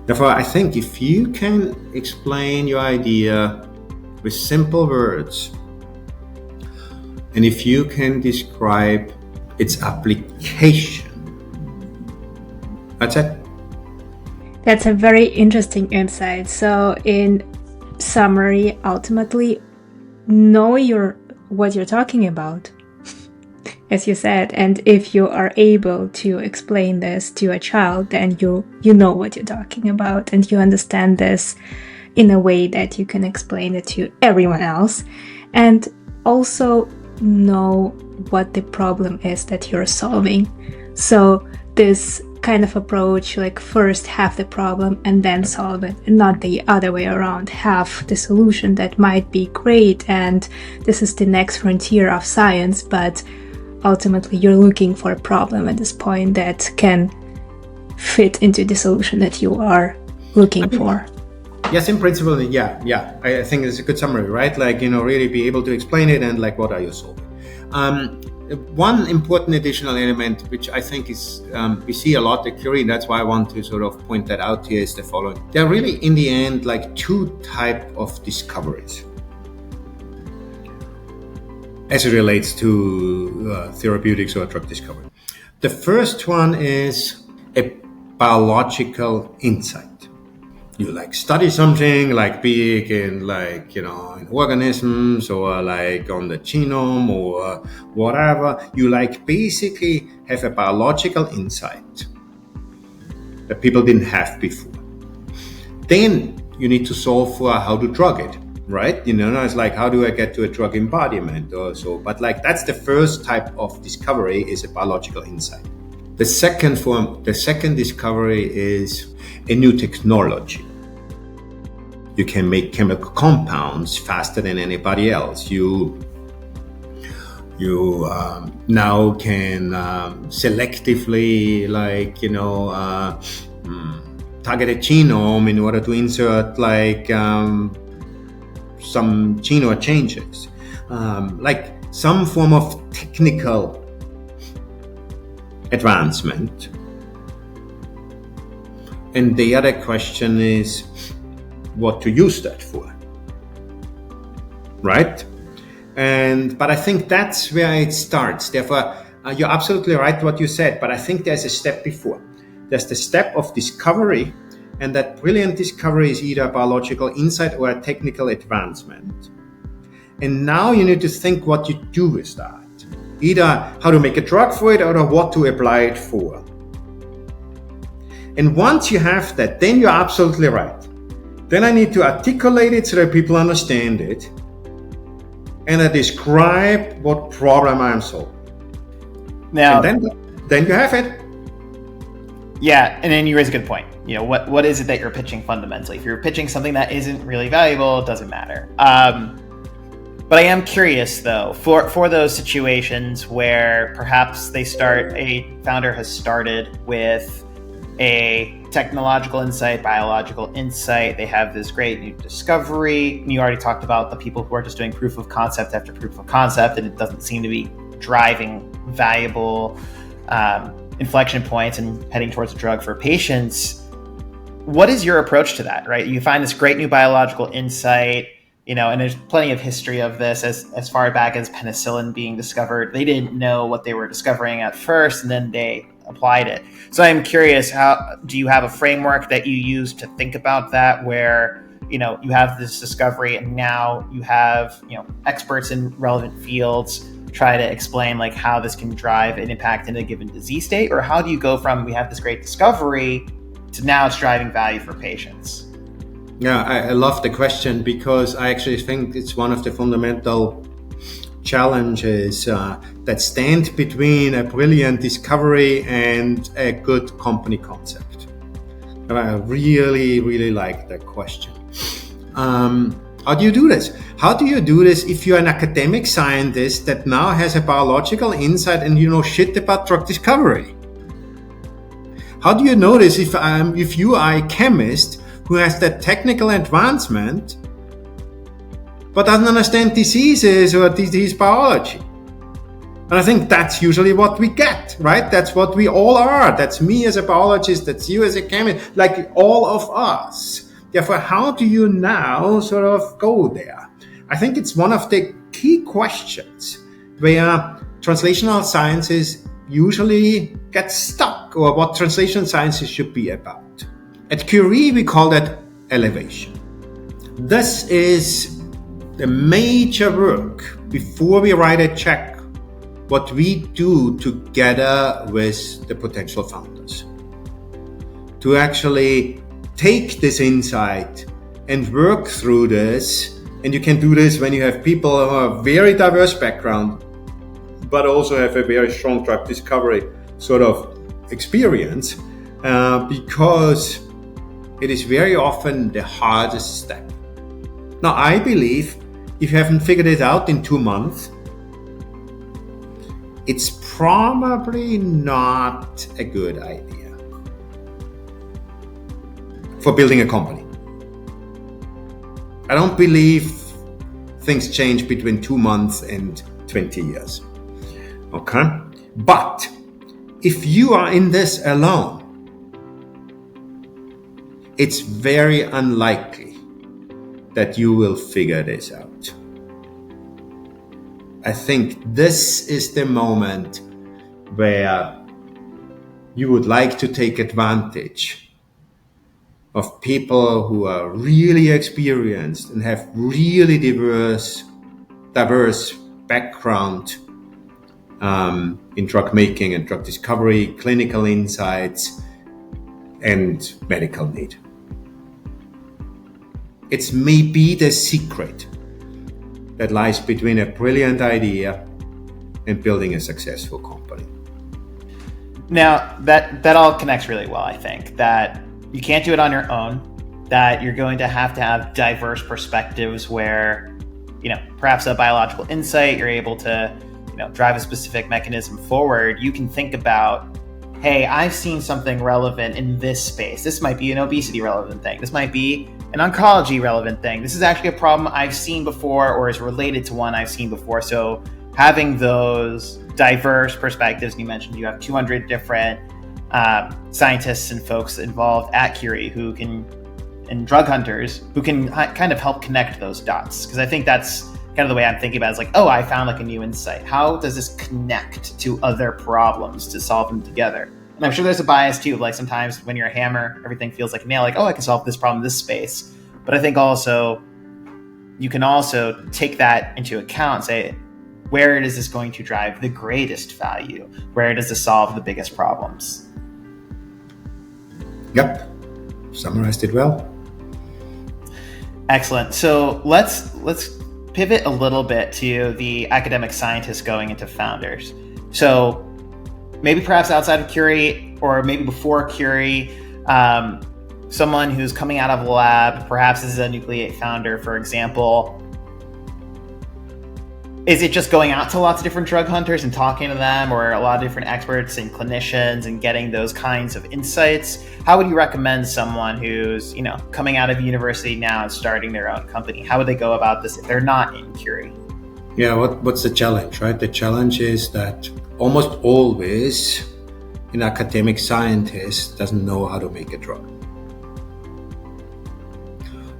Therefore, I think if you can explain your idea with simple words, and if you can describe its application, that's it. That's a very interesting insight. So in summary, ultimately, know what you're talking about, as you said, and if you are able to explain this to a child, then you know what you're talking about, and you understand this in a way that you can explain it to everyone else, and also know what the problem is that you're solving. So this kind of approach, like, first have the problem and then solve it, and not the other way around. Have the solution that might be great and this is the next frontier of science, but ultimately you're looking for a problem at this point that can fit into the solution that you are looking for. Yes, in principle, yeah. I think it's a good summary, right? Like, really be able to explain it, and like, what are you solving? One important additional element, which I think is, we see a lot at Curie, and that's why I want to sort of point that out here, is the following. There are really, in the end, like, two types of discoveries as it relates to therapeutics or drug discovery. The first one is a biological insight. You like study something like big in like, in organisms, or like on the genome or whatever. You like basically have a biological insight that people didn't have before. Then you need to solve for how to drug it, right? It's like, how do I get to a drug embodiment or so? But like, that's the first type of discovery, is a biological insight. The second discovery is a new technology. You can make chemical compounds faster than anybody else. You You now can selectively, target a genome in order to insert some genome changes, like some form of technical advancement. And the other question is what to use that for, right? But I think that's where it starts. Therefore, you're absolutely right what you said, but I think there's a step before. There's the step of discovery, and that brilliant discovery is either a biological insight or a technical advancement. And now you need to think what you do with that. Either how to make a drug for it or what to apply it for. And once you have that, then you're absolutely right. Then I need to articulate it so that people understand it. And I describe what problem I'm solving. Now, and then you have it. Yeah, and then you raise a good point. What is it that you're pitching fundamentally? If you're pitching something that isn't really valuable, it doesn't matter. But I am curious, though, for those situations where perhaps a founder has started with a technological insight, biological insight, they have this great new discovery. You already talked about the people who are just doing proof of concept after proof of concept, and it doesn't seem to be driving valuable inflection points and heading towards a drug for patients. What is your approach to that, right? You find this great new biological insight, and there's plenty of history of this as far back as penicillin being discovered. They didn't know what they were discovering at first, and then they applied it. So I'm curious, how do you have a framework that you use to think about that, where you have this discovery and now you have experts in relevant fields try to explain how this can drive an impact in a given disease state? Or how do you go from we have this great discovery to now it's driving value for patients? Yeah, I love the question, because I actually think it's one of the fundamental challenges that stand between a brilliant discovery and a good company concept. And I really, really like that question. How do you do this? How do you do this if you're an academic scientist that now has a biological insight and you know shit about drug discovery? How do you know this if you are a chemist who has that technical advancement but doesn't understand diseases or disease biology? And I think that's usually what we get, right? That's what we all are. That's me as a biologist, that's you as a chemist, like all of us. Therefore, how do you now sort of go there? I think it's one of the key questions where translational sciences usually get stuck, or what translational sciences should be about. At Curie, we call that elevation. This is the major work before we write a check, what we do together with the potential founders. To actually take this insight and work through this. And you can do this when you have people who have a very diverse background, but also have a very strong drug discovery sort of experience, because it is very often the hardest step. Now, I believe if you haven't figured it out in 2 months, it's probably not a good idea for building a company. I don't believe things change between 2 months and 20 years. Okay? But if you are in this alone, it's very unlikely that you will figure this out. I think this is the moment where you would like to take advantage of people who are really experienced and have really diverse background in drug making and drug discovery, clinical insights, and medical need. It's maybe the secret that lies between a brilliant idea and building a successful company. Now, that all connects really well, I think, that you can't do it on your own, that you're going to have diverse perspectives where, perhaps a biological insight, you're able to, drive a specific mechanism forward, you can think about, hey, I've seen something relevant in this space. This might be an obesity relevant thing. This might be an oncology relevant thing. This is actually a problem I've seen before or is related to one I've seen before. So having those diverse perspectives, you mentioned you have 200 different scientists and folks involved at Curie and drug hunters who can kind of help connect those dots. Because I think that's kind of the way I'm thinking about it. It's like, oh, I found like a new insight. How does this connect to other problems to solve them together? And I'm sure there's a bias too. Like sometimes when you're a hammer, everything feels like a nail. Like, oh, I can solve this problem in this space. But I think also you can also take that into account and say, where is this going to drive the greatest value? Where does this solve the biggest problems? Yep, summarized it well. Excellent. So let's pivot a little bit to the academic scientists going into founders. So maybe perhaps outside of Curie or maybe before Curie, someone who's coming out of a lab, perhaps as a nucleate founder, for example. Is it just going out to lots of different drug hunters and talking to them, or a lot of different experts and clinicians and getting those kinds of insights? How would you recommend someone who's, coming out of university now and starting their own company? How would they go about this if they're not in Curie? Yeah, what's the challenge, right? The challenge is that almost always an academic scientist doesn't know how to make a drug.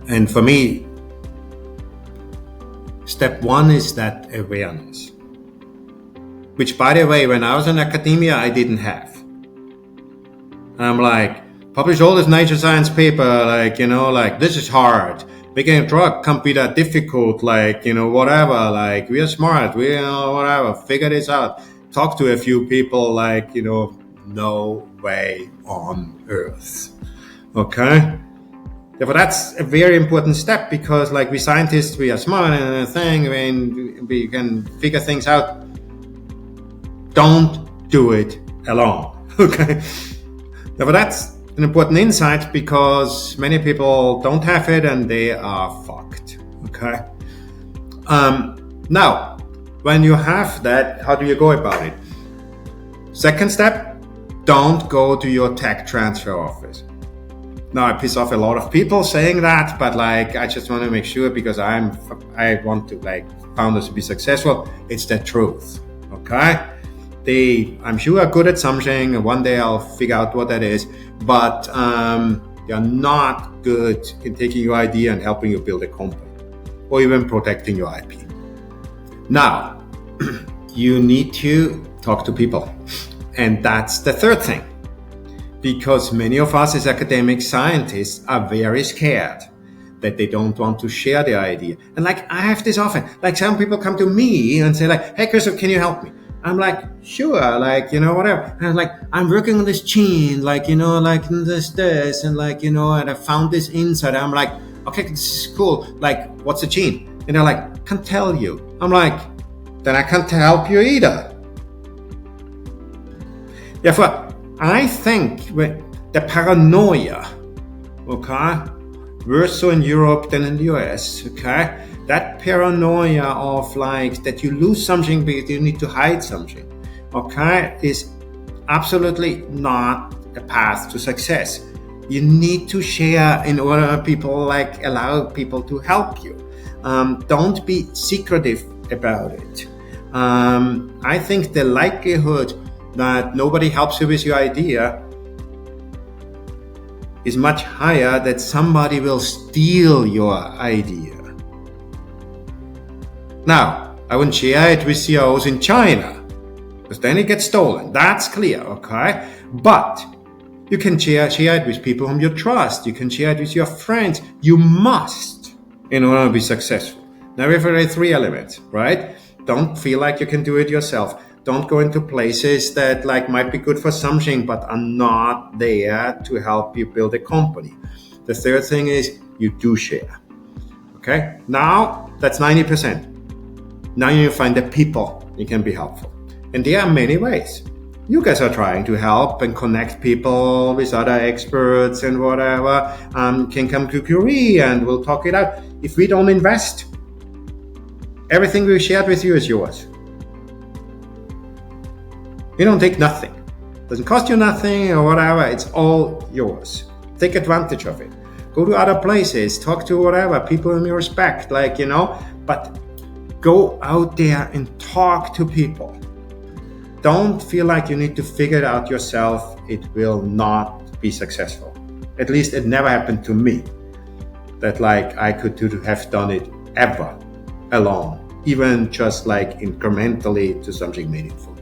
And for me, step one is that awareness, which, by the way, when I was in academia, I didn't have. And I'm like, publish all this Nature Science paper, this is hard. Making a drug can't be that difficult, whatever, we are smart, whatever, figure this out. Talk to a few people, no way on earth. Okay? Therefore, that's a very important step because, we scientists, we are smart and we can figure things out. Don't do it alone. Okay. Therefore, that's an important insight because many people don't have it and they are fucked. Okay. Now, when you have that, how do you go about it? Second step, don't go to your tech transfer office. Now, I piss off a lot of people saying that, but I just want to make sure because I want to founders to be successful. It's the truth, okay? I'm sure are good at something, and one day I'll figure out what that is, but they are not good in taking your idea and helping you build a company, or even protecting your IP. Now, you need to talk to people, and that's the third thing. Because many of us as academic scientists are very scared that they don't want to share their idea. And I have this often, some people come to me and say hey, Christoph, can you help me? I'm like, sure, whatever. And I'm working on this gene, this, and and I found this insight. I'm like, okay, this is cool. What's the gene? And they're like, can't tell you. I'm like, then I can't help you either. Therefore, I think the paranoia, okay, worse so in Europe than in the US, okay, that paranoia of that you lose something because you need to hide something, okay, is absolutely not a path to success. You need to share in order people allow people to help you. Don't be secretive about it. I think the likelihood that nobody helps you with your idea is much higher that somebody will steal your idea. Now, I wouldn't share it with CEOs in China, because then it gets stolen. That's clear, okay? But you can share it with people whom you trust. You can share it with your friends. You must, in order to be successful. Now, we have 3 elements, right? Don't feel like you can do it yourself. Don't go into places that might be good for something but are not there to help you build a company. The third thing is you do share. Okay? Now that's 90%. Now you find the people you can be helpful. And there are many ways. You guys are trying to help and connect people with other experts and whatever. Can come to Curie and we'll talk it out. If we don't invest, everything we shared with you is yours. You don't take nothing. It doesn't cost you nothing or whatever. It's all yours. Take advantage of it. Go to other places, talk to whatever, people whom you respect, but go out there and talk to people. Don't feel like you need to figure it out yourself. It will not be successful. At least it never happened to me that I could have done it ever alone, even just incrementally to something meaningful.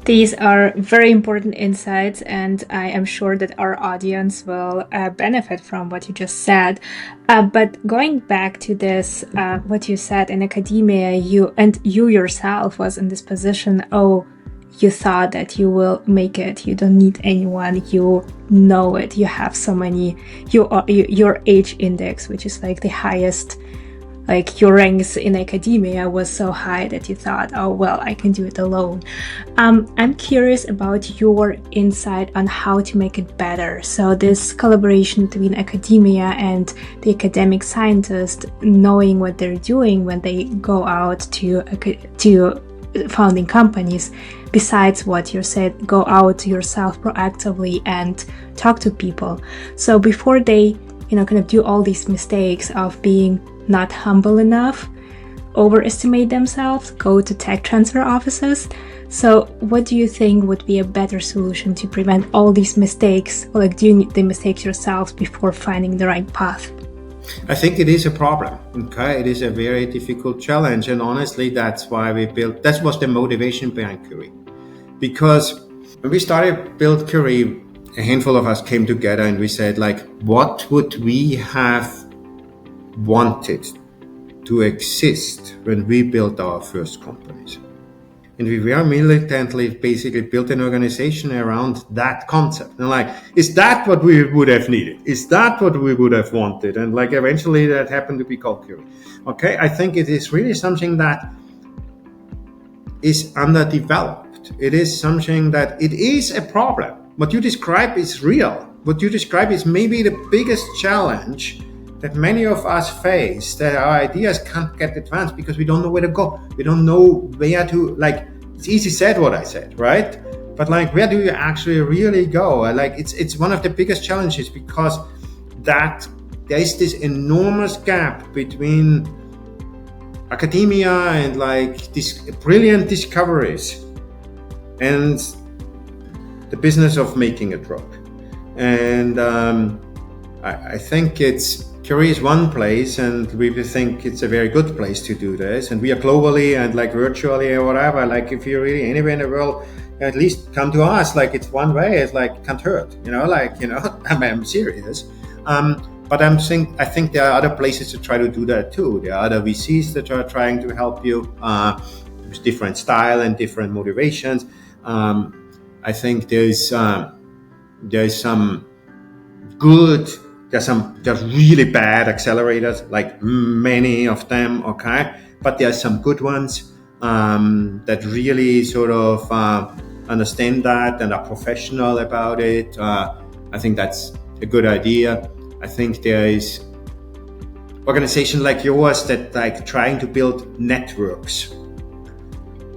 These are very important insights, and I am sure that our audience will benefit from what you just said. But going back to this, what you said in academia, you yourself was in this position, you thought that you will make it. You don't need anyone. You know it. You have so many, your age index, which is the highest, your ranks in academia was so high that you thought, I can do it alone. I'm curious about your insight on how to make it better. So this collaboration between academia and the academic scientists, knowing what they're doing when they go out to founding companies, besides what you said, go out yourself proactively and talk to people. So before they, do all these mistakes of being not humble enough, overestimate themselves, go to tech transfer offices. So what do you think would be a better solution to prevent all these mistakes, or doing the mistakes yourselves before finding the right path? I think it is a problem. Okay, it is a very difficult challenge, and honestly, that was the motivation behind Curie. Because when we started build Curie, a handful of us came together and we said, what would we have wanted to exist when we built our first companies? And we very militantly basically built an organization around that concept. And is that what we would have needed? Is that what we would have wanted? And eventually that happened to be called Curie. Okay, I think it is really something that is underdeveloped. It is something that it is a problem. What you describe is real. What you describe is maybe the biggest challenge that many of us face, that our ideas can't get advanced because we don't know where to go. We don't know where to, it's easy said what I said, right? But where do you actually really go? It's one of the biggest challenges, because there is this enormous gap between academia and these brilliant discoveries and the business of making a drug. And I think Curie is one place, and we think it's a very good place to do this. And we are globally and virtually or whatever. If you're really anywhere in the world, at least come to us. It's one way. It's can't hurt. I'm serious. But I think there are other places to try to do that too. There are other VCs that are trying to help you with different style and different motivations. I think there's some good. There's really bad accelerators, many of them, okay? But there are some good ones that really sort of understand that and are professional about it. I think that's a good idea. I think there is organizations like yours that trying to build networks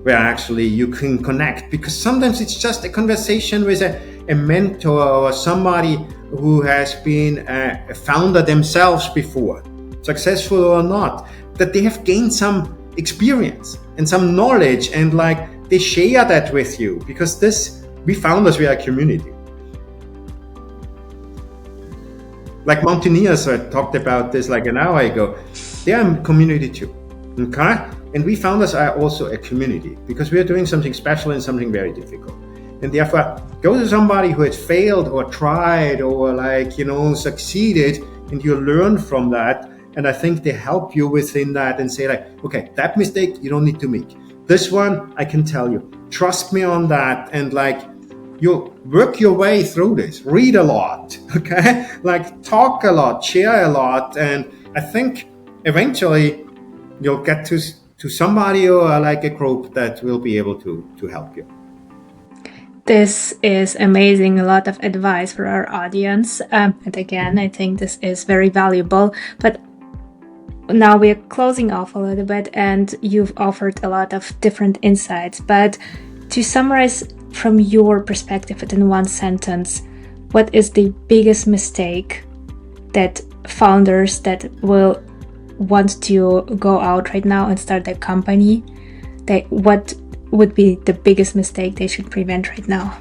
where actually you can connect, because sometimes it's just a conversation with a mentor or somebody who has been a founder themselves before, successful or not, that they have gained some experience and some knowledge, and they share that with you, because we founders, we are a community. Mountaineers, I talked about this an hour ago, they are a community too, okay? And we founders are also a community, because we are doing something special and something very difficult. And therefore, go to somebody who has failed or tried or succeeded, and you learn from that. And I think they help you within that and say okay, that mistake you don't need to make. This one, I can tell you, trust me on that. And you'll work your way through this, read a lot, okay? Talk a lot, share a lot. And I think eventually you'll get to somebody or a group that will be able to help you. This is amazing. A lot of advice for our audience. And again, I think this is very valuable. But now we're closing off a little bit, and you've offered a lot of different insights. But to summarize from your perspective in one sentence, what is the biggest mistake that founders that will want to go out right now and start their company, what would be the biggest mistake they should prevent right now?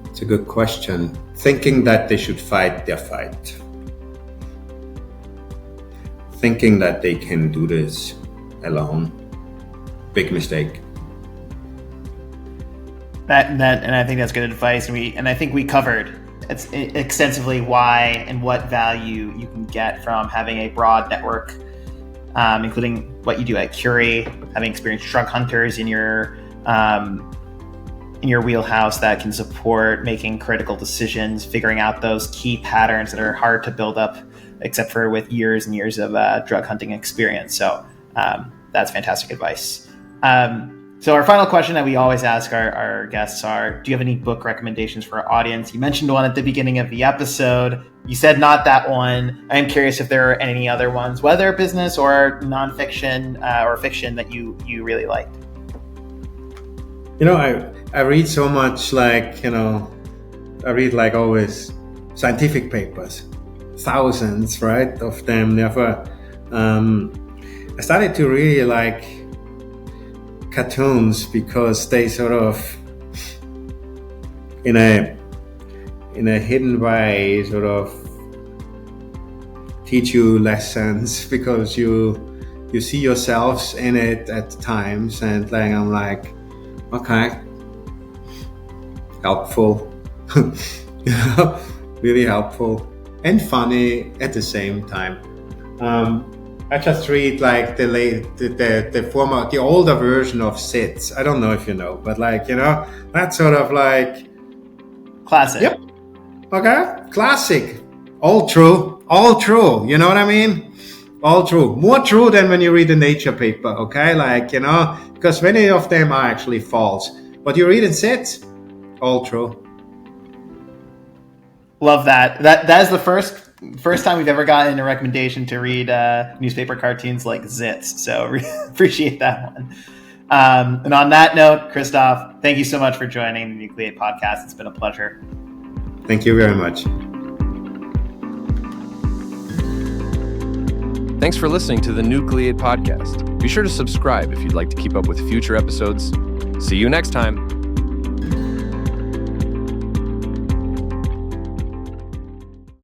It's a good question. Thinking that they should fight their fight. Thinking that they can do this alone. Big mistake. And I think that's good advice. And I think we covered extensively why and what value you can get from having a broad network, including what you do at Curie, having experienced drug hunters in your wheelhouse that can support making critical decisions, figuring out those key patterns that are hard to build up, except for with years and years of drug hunting experience. So that's fantastic advice. So our final question that we always ask our guests are, do you have any book recommendations for our audience? You mentioned one at the beginning of the episode. You said not that one. I'm curious if there are any other ones, whether business or nonfiction or fiction, that you really liked. I read so much, I read always scientific papers, thousands, right, of them. Never. I started to really like cartoons because they sort of, in a hidden way, sort of teach you lessons because you see yourselves in it at times, and I'm like, okay, helpful, really helpful and funny at the same time. I just read the older version of SIDS. I don't know if you know, but that's sort of classic. Yep. Okay. Classic. All true. You know what I mean? All true. More true than when you read a Nature paper. Okay. Because many of them are actually false. But you read in SIDS, all true. Love that. That is the first time we've ever gotten a recommendation to read newspaper cartoons like Zits. So appreciate that one. And on that note, Christoph, thank you so much for joining the Nucleate podcast. It's been a pleasure. Thank you very much. Thanks for listening to the Nucleate podcast. Be sure to subscribe if you'd like to keep up with future episodes. See you next time.